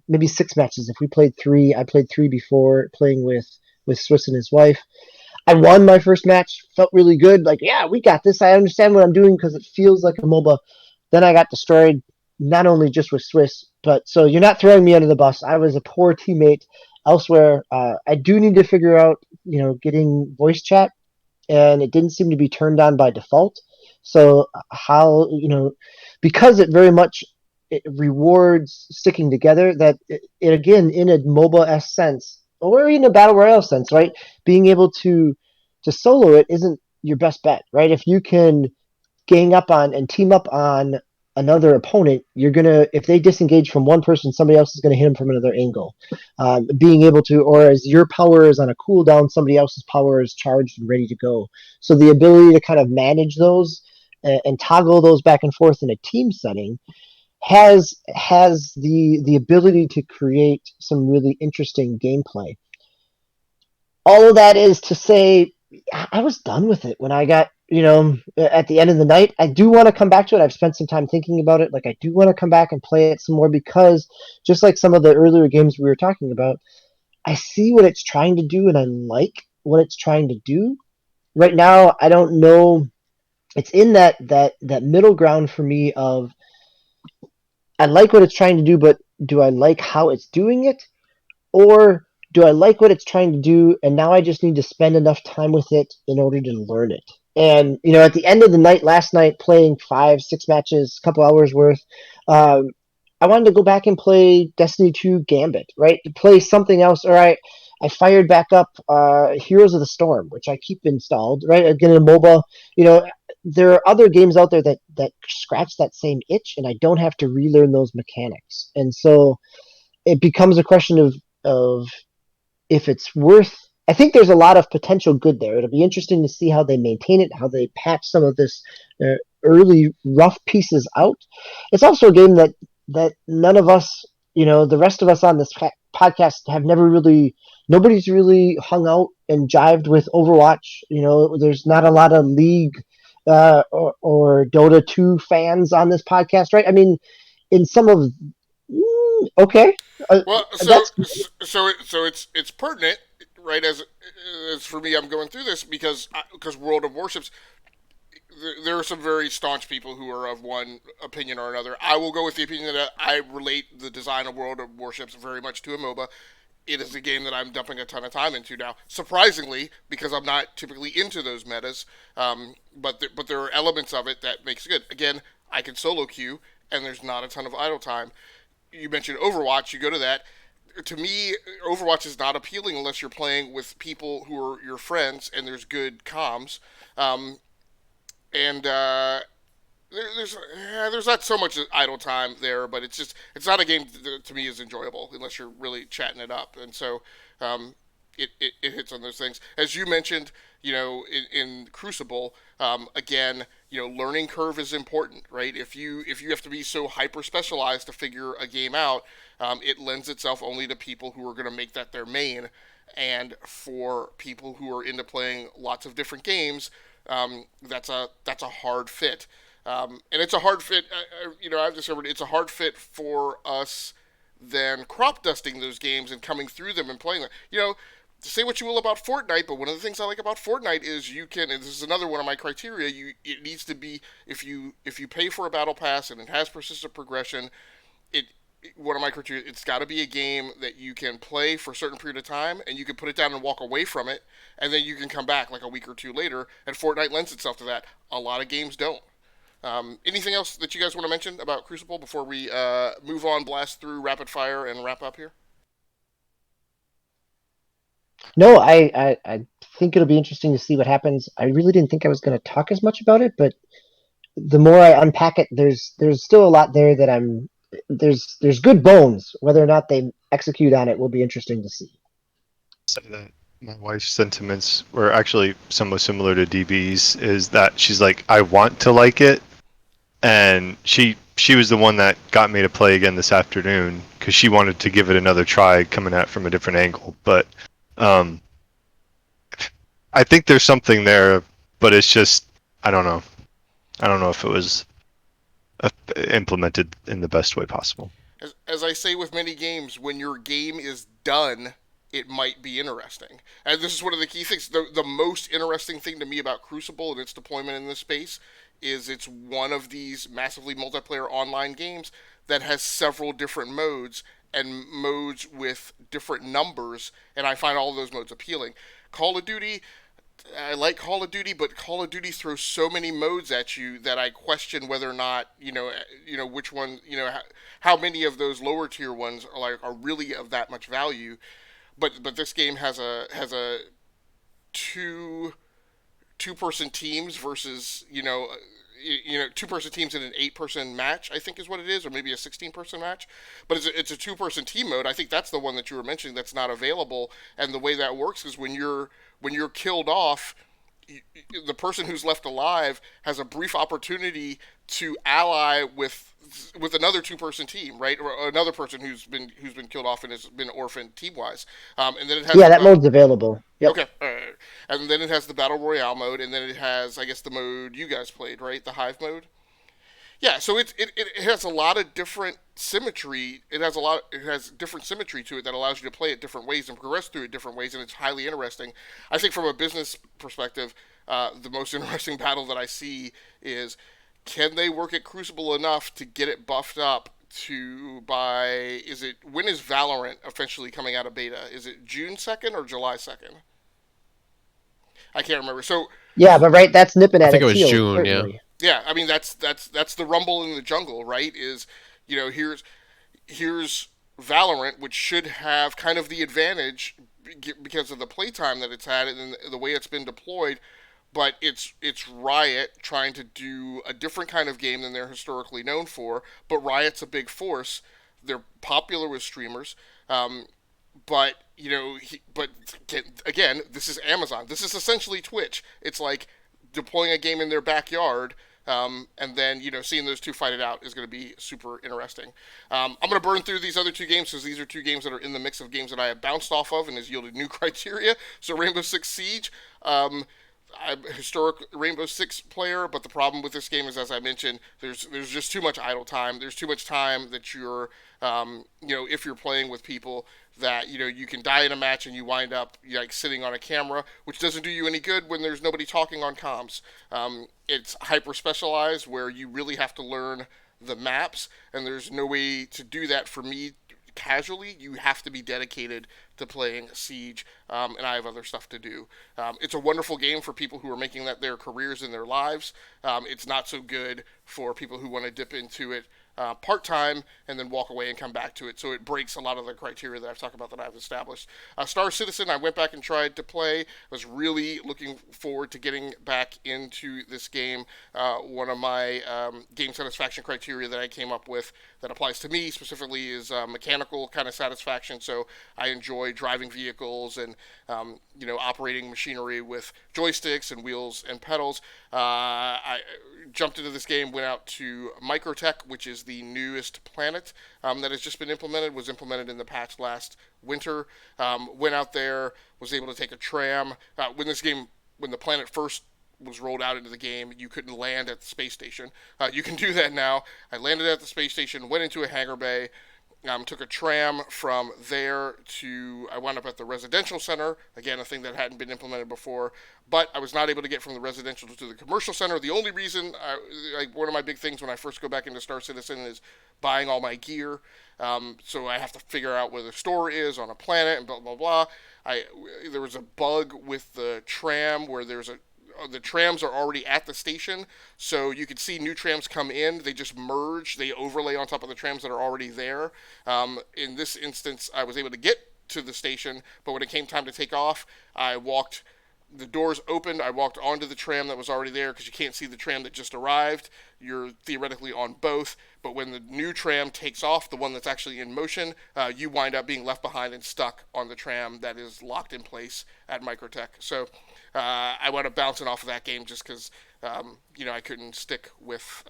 Maybe 6 matches. If we played 3, I played 3 before playing with Swiss and his wife. I won my first match. Felt really good. Like, yeah, we got this. I understand what I'm doing because it feels like a MOBA. Then I got destroyed, not only just with Swiss, but so you're not throwing me under the bus. I was a poor teammate elsewhere. I do need to figure out, getting voice chat, and it didn't seem to be turned on by default. So how, because it very much it rewards sticking together, that it again, in a MOBA-esque sense, or in a battle royale sense, right? Being able to solo it isn't your best bet, right? If you can gang up on and team up on another opponent, you're gonna, if they disengage from one person, somebody else is gonna hit them from another angle. Being able to, or as your power is on a cooldown, somebody else's power is charged and ready to go. So the ability to kind of manage those and toggle those back and forth in a team setting has the ability to create some really interesting gameplay. All of that is to say, I was done with it when I got, at the end of the night. I do want to come back to it. I've spent some time thinking about it. Like, I do want to come back and play it some more because, just like some of the earlier games we were talking about, I see what it's trying to do and I like what it's trying to do. Right now, I don't know. It's in that middle ground for me of, I like what it's trying to do, but do I like how it's doing it? Or do I like what it's trying to do and now I just need to spend enough time with it in order to learn it? And, at the end of the night, last night, playing 5, 6 matches, a couple hours worth, um, I wanted to go back and play Destiny 2 Gambit, right? To play something else. Or I fired back up Heroes of the Storm, which I keep installed, right? Again, in MOBA, there are other games out there that scratch that same itch, and I don't have to relearn those mechanics. And so it becomes a question of if it's worth. I think there's a lot of potential good there. It'll be interesting to see how they maintain it, how they patch some of this early rough pieces out. It's also a game that none of us, the rest of us on this podcast have never really. Nobody's really hung out and jived with Overwatch. There's not a lot of League or Dota 2 fans on this podcast, right? I mean, in some of okay. Well, so That's it's pertinent, right? As for me, I'm going through this because World of Warships, there are some very staunch people who are of one opinion or another. I will go with the opinion that I relate the design of World of Warships very much to a MOBA. It is a game that I'm dumping a ton of time into now. Surprisingly, because I'm not typically into those metas, but there are elements of it that makes it good. Again, I can solo queue, and there's not a ton of idle time. You mentioned Overwatch. You go to that. To me, Overwatch is not appealing unless you're playing with people who are your friends and there's good comms. Um, and there's not so much idle time there, but it's not a game that to me is enjoyable unless you're really chatting it up. And so um, it hits on those things. As you mentioned, in Crucible, again, learning curve is important, right? If you have to be so hyper specialized to figure a game out, it lends itself only to people who are going to make that their main. And for people who are into playing lots of different games, that's a hard fit. And it's a hard fit. I've discovered it's a hard fit for us than crop dusting those games and coming through them and playing them. Say what you will about Fortnite, but one of the things I like about Fortnite is you can, and this is another one of my criteria. It needs to be, if you pay for a battle pass and it has persistent progression, it one of my criteria, it's got to be a game that you can play for a certain period of time and you can put it down and walk away from it, and then you can come back like a week or two later. And Fortnite lends itself to that. A lot of games don't. Anything else that you guys want to mention about Crucible before we move on, blast through rapid fire, and wrap up here? No, I think it'll be interesting to see what happens. I really didn't think I was going to talk as much about it, but the more I unpack it, there's still a lot there that there's good bones. Whether or not they execute on it will be interesting to see. Say that my wife's sentiments were actually somewhat similar to DB's. Is that she's like, I want to like it, and she was the one that got me to play again this afternoon because she wanted to give it another try, coming at it from a different angle. But um, I think there's something there, but it's just I don't know. I don't know if it was implemented in the best way possible. As I say with many games, when your game is done, it might be interesting. And this is one of the key things. The most interesting thing to me about Crucible and its deployment in this space is it's one of these massively multiplayer online games that has several different modes and modes with different numbers, and I find all of those modes appealing. Call of Duty, I like Call of Duty, but Call of Duty throws so many modes at you that I question whether or not which one how many of those lower tier ones are really of that much value. But this game has a two two person teams versus 2 person teams in an 8 person match, I think is what it is, or maybe a 16 person match. But it's a 2 person team mode. I think that's the one that you were mentioning that's not available. And the way that works is when you're killed off, the person who's left alive has a brief opportunity to ally with another 2 person team, right, or another person who's been killed off and has been orphaned team wise. And then it has Yeah, that mode's available. Yep. okay, all right. And then it has the battle royale mode, and then it has, I guess, the mode you guys played, right, the hive mode. Yeah, so it has a lot of different symmetry. It has different symmetry to it that allows you to play it different ways and progress through it different ways, and it's highly interesting. I think from a business perspective, the most interesting battle that I see is can they work at Crucible enough to get it buffed up to by is it when is Valorant officially coming out of beta? Is it June 2nd or July 2nd? I can't remember. So Yeah, but right, that's nipping I at think it its was heels, June. Yeah. certainly. yeah, I mean that's the rumble in the jungle, right? Is here's Valorant, which should have kind of the advantage because of the playtime that it's had and the way it's been deployed. But it's Riot trying to do a different kind of game than they're historically known for. But Riot's a big force. They're popular with streamers. But but again, this is Amazon. This is essentially Twitch. It's like deploying a game in their backyard, and then seeing those two fight it out is going to be super interesting. I'm going to burn through these other two games because these are two games that are in the mix of games that I have bounced off of and has yielded new criteria. So Rainbow Six Siege. I'm a historic Rainbow Six player, but the problem with this game is, as I mentioned, there's just too much idle time. There's too much time that if you're playing with people, that you can die in a match and you wind up like sitting on a camera, which doesn't do you any good when there's nobody talking on comms. It's hyper specialized where you really have to learn the maps, and there's no way to do that for me casually. You have to be dedicated to playing Siege, and I have other stuff to do. It's a wonderful game for people who are making that their careers and their lives. It's not so good for people who want to dip into it part time and then walk away and come back to it. So it breaks a lot of the criteria that I've talked about that I've established. Star Citizen, I went back and tried to play. I was really looking forward to getting back into this game. One of my game satisfaction criteria that I came up with that applies to me specifically is mechanical kind of satisfaction. So I enjoy driving vehicles and operating machinery with joysticks and wheels and pedals. I jumped into this game, went out to Microtech, which is the newest planet that has just been implemented. Was implemented in the patch last winter. Went out there, was able to take a tram. When the planet first was rolled out into the game, you couldn't land at the space station. You can do that now. I landed at the space station, went into a hangar bay, took a tram from there I wound up at the residential center, again, a thing that hadn't been implemented before, but I was not able to get from the residential to the commercial center. The only reason, one of my big things when I first go back into Star Citizen is buying all my gear. So I have to figure out where the store is on a planet and blah, blah, blah. There was a bug with the tram where the trams are already at the station, so you could see new trams come in. They just merge, they overlay on top of the trams that are already there. In this instance, I was able to get to the station, but when it came time to take off, I walked the doors opened. I walked onto the tram that was already there because you can't see the tram that just arrived. You're theoretically on both, but when the new tram takes off, the one that's actually in motion, you wind up being left behind and stuck on the tram that is locked in place at Microtech. So I wound up bouncing off of that game just because I couldn't stick with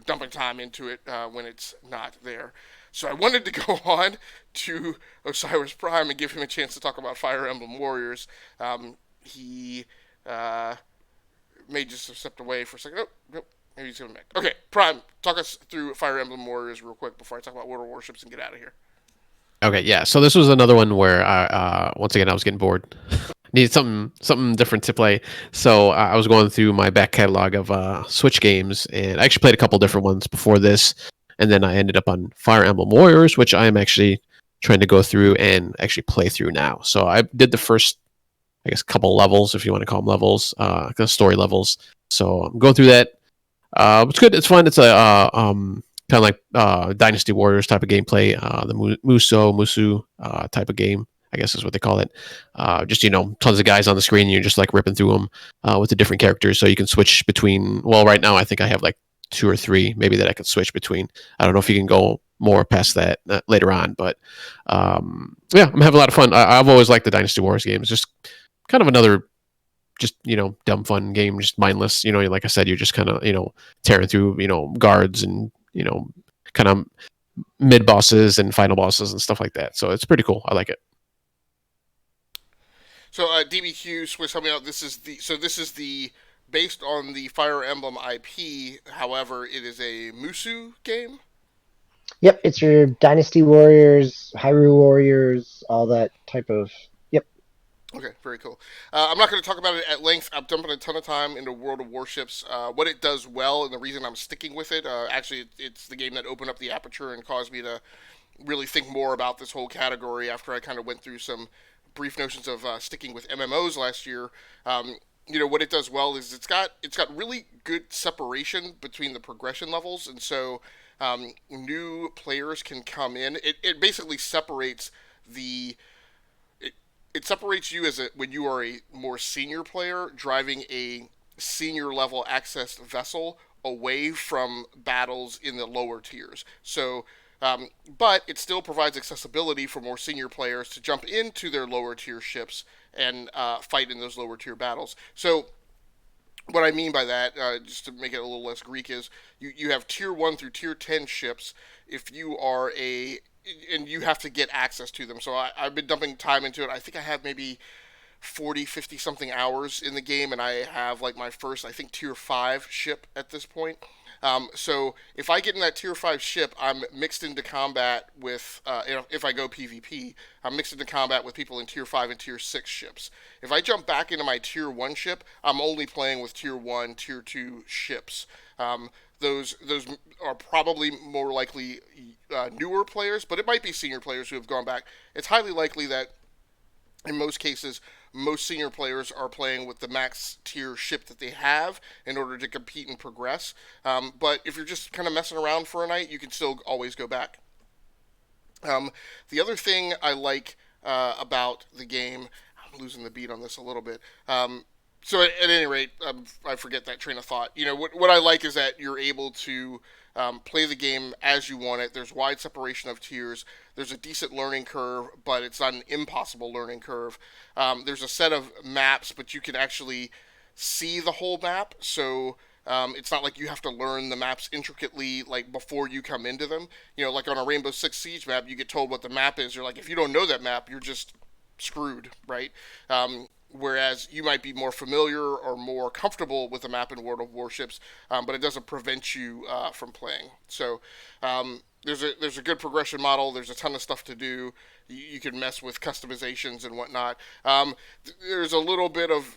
dumping time into it when it's not there. So I wanted to go on to Osiris Prime and give him a chance to talk about Fire Emblem Warriors. He may just have stepped away for a second. Nope, maybe he's coming back. Okay, Prime, talk us through Fire Emblem Warriors real quick before I talk about World of Warships and get out of here. Okay, yeah. So this was another one where I once again I was getting bored. Needed something different to play. So I was going through my back catalog of Switch games, and I actually played a couple different ones before this, and then I ended up on Fire Emblem Warriors, which I am actually trying to go through and actually play through now. So I did the first, I guess, couple levels, if you want to call them levels, the story levels. So I'm going through that. It's good. It's fun. It's a kind of like Dynasty Warriors type of gameplay, the Musu type of game, I guess is what they call it. Just, tons of guys on the screen, and you're just like ripping through them with the different characters. So you can switch between, well, right now I think I have like 2 or 3 maybe that I could switch between. I don't know if you can go more past that later on, but yeah, I'm having a lot of fun. I've always liked the Dynasty Warriors games. Just kind of another dumb fun game, just mindless. Like I said, you're just kind of tearing through guards and kind of mid bosses and final bosses and stuff like that. So it's pretty cool. I like it. So DBQ, Swiss, help me out. This is the based on the Fire Emblem IP. However, it is a Musu game. Yep, it's your Dynasty Warriors, Hyrule Warriors, all that type of. Yep. Okay, very cool. I'm not going to talk about it at length. I'm dumping a ton of time into World of Warships. What it does well, and the reason I'm sticking with it, actually, it's the game that opened up the aperture and caused me to really think more about this whole category after I kind of went through some brief notions of sticking with MMOs last year. What it does well is it's got really good separation between the progression levels, and so new players can come in. It basically separates it separates you when you are a more senior player driving a senior level access vessel away from battles in the lower tiers. So, but it still provides accessibility for more senior players to jump into their lower tier ships and fight in those lower tier battles. So, what I mean by that, just to make it a little less Greek, is you have tier 1 through tier 10 ships. If you are and you have to get access to them. So I've been dumping time into it. I think I have maybe 40, 50 something hours in the game, and I have like my first, I think, tier 5 ship at this point. So if I get in that tier 5 ship, I'm mixed into combat with, if I go PvP, I'm mixed into combat with people in tier 5 and tier 6 ships. If I jump back into my tier 1 ship, I'm only playing with tier 1, tier 2 ships. Those are probably more likely newer players, but it might be senior players who have gone back. It's highly likely that in most cases, most senior players are playing with the max tier ship that they have in order to compete and progress. But if you're just kind of messing around for a night, you can still always go back. The other thing I like about the game, I'm losing the beat on this a little bit. So at any rate, I forget that train of thought. What I like is that you're able to play the game as you want it. There's wide separation of tiers. There's a decent learning curve, but it's not an impossible learning curve. There's a set of maps, but you can actually see the whole map. So it's not like you have to learn the maps intricately like before you come into them. Like on a Rainbow Six Siege map, you get told what the map is. You're like, if you don't know that map, you're just screwed, right? Whereas you might be more familiar or more comfortable with the map in World of Warships, but it doesn't prevent you from playing. So there's a good progression model. There's a ton of stuff to do. You can mess with customizations and whatnot. There's a little bit of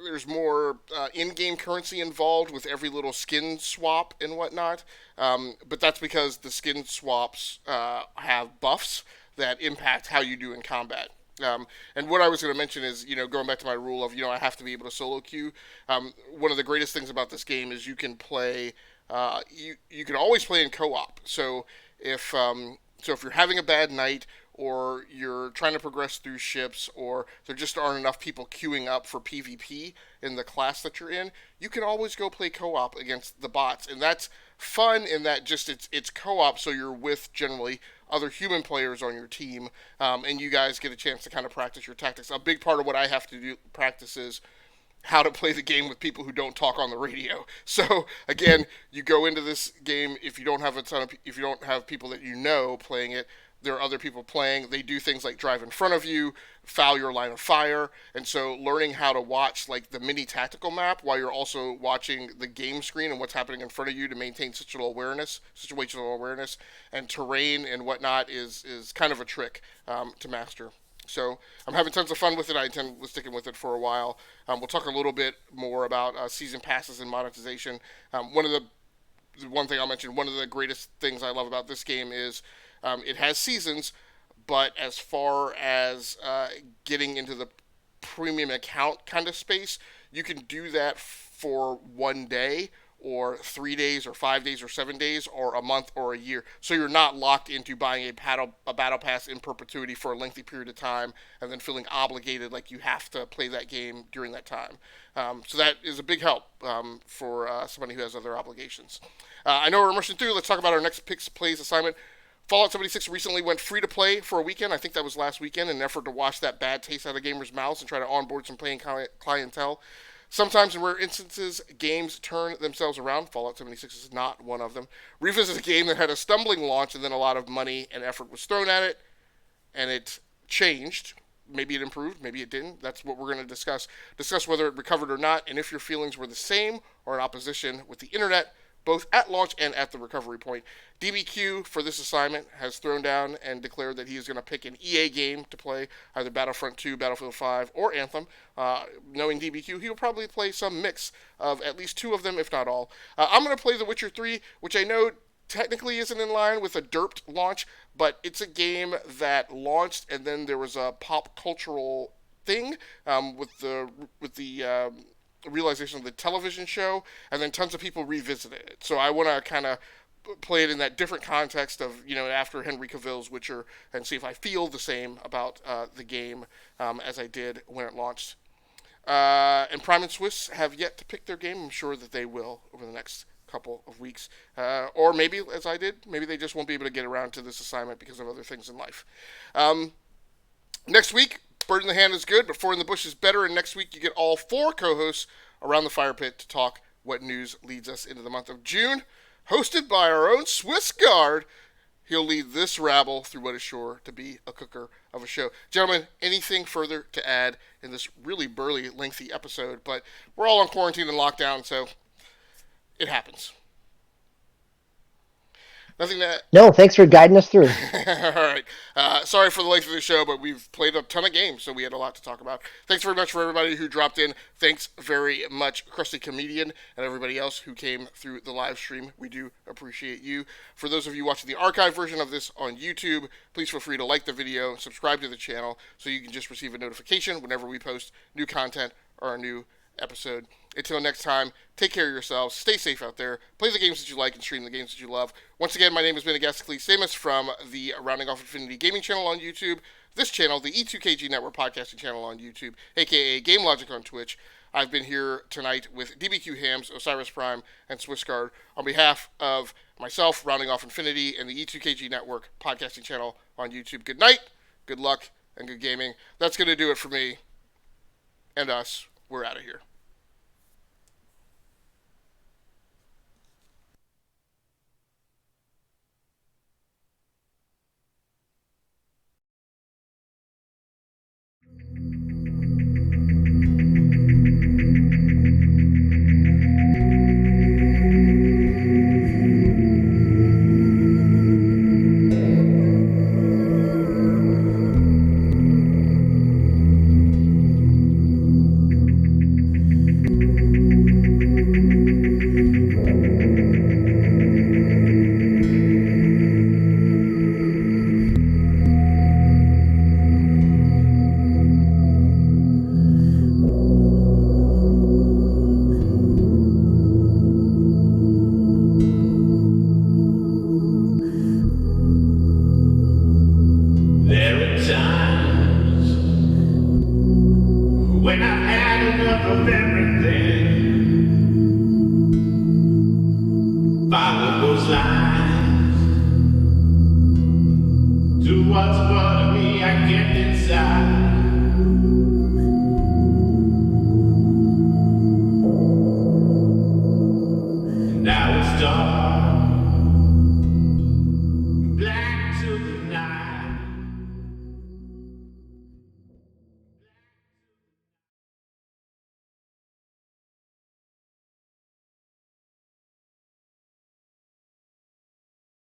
there's more in-game currency involved with every little skin swap and whatnot, but that's because the skin swaps have buffs that impact how you do in combat. And what I was going to mention is, going back to my rule of, I have to be able to solo queue. One of the greatest things about this game is you can play, you can always play in co-op. So if you're having a bad night or you're trying to progress through ships, or there just aren't enough people queuing up for PvP in the class that you're in, you can always go play co-op against the bots, and that's fun in that just it's co-op, so you're with generally other human players on your team, and you guys get a chance to kind of practice your tactics. A big part of what I have to do practice is how to play the game with people who don't talk on the radio. So again, you go into this game if you don't have if you don't have people that you know playing it. There are other people playing. They do things like drive in front of you, foul your line of fire, and so learning how to watch like the mini tactical map while you're also watching the game screen and what's happening in front of you to maintain situational awareness, and terrain and whatnot is kind of a trick to master. So I'm having tons of fun with it. I intend on sticking with it for a while. We'll talk a little bit more about season passes and monetization. One thing I'll mention, one of the greatest things I love about this game is it has seasons, but as far as getting into the premium account kind of space, you can do that for one day or 3 days or 5 days or 7 days or a month or a year. So you're not locked into buying a battle pass in perpetuity for a lengthy period of time and then feeling obligated like you have to play that game during that time. So that is a big help for somebody who has other obligations. I know we're rushing through. Let's talk about our next Picks Plays assignment. Fallout 76 recently went free to play for a weekend. I think that was last weekend, in an effort to wash that bad taste out of gamers' mouths and try to onboard some playing clientele. Sometimes, in rare instances, games turn themselves around. Fallout 76 is not one of them. Reef is a game that had a stumbling launch, and then a lot of money and effort was thrown at it, and it changed. Maybe it improved, maybe it didn't. That's what we're going to discuss. Discuss whether it recovered or not, and if your feelings were the same or in opposition with the internet, both at launch and at the recovery point. DBQ, for this assignment, has thrown down and declared that he is going to pick an EA game to play, either Battlefront 2, Battlefield 5, or Anthem. Knowing DBQ, he'll probably play some mix of at least two of them, if not all. I'm going to play The Witcher 3, which I know technically isn't in line with a derped launch, but it's a game that launched and then there was a pop cultural thing with the realization of the television show, and then tons of people revisited it. So I want to kind of play it in that different context of, after Henry Cavill's Witcher, and see if I feel the same about the game as I did when it launched. And Prime and Swiss have yet to pick their game. I'm sure that they will over the next couple of weeks. Or maybe, as I did, maybe they just won't be able to get around to this assignment because of other things in life. Next week, Bird in the Hand is good, but Four in the Bush is better, and next week you get all four co-hosts around the fire pit to talk what news leads us into the month of June, hosted by our own Swiss Guard. He'll lead this rabble through what is sure to be a cooker of a show. Gentlemen, anything further to add in this really burly, lengthy episode? But we're all on quarantine and lockdown, so it happens. Nothing to... No, thanks for guiding us through. All right. Sorry for the length of the show, but we've played a ton of games, so we had a lot to talk about. Thanks very much for everybody who dropped in. Thanks very much, Krusty Comedian, and everybody else who came through the live stream. We do appreciate you. For those of you watching the archive version of this on YouTube, please feel free to like the video, subscribe to the channel, so you can just receive a notification whenever we post new content or a new episode. Until next time, take care of yourselves, stay safe out there, play the games that you like, and stream the games that you love. Once again, my name has been Agasically Samus from the Rounding Off Infinity Gaming channel on YouTube, this channel, the E2KG Network podcasting channel on YouTube, aka Game Logic on Twitch. I've been here tonight with DBQ Hams, Osiris Prime, and Swissguard on behalf of myself, Rounding Off Infinity, and the E2KG Network podcasting channel on YouTube. Good night, good luck, and good gaming. That's going to do it for me and us. We're out of here.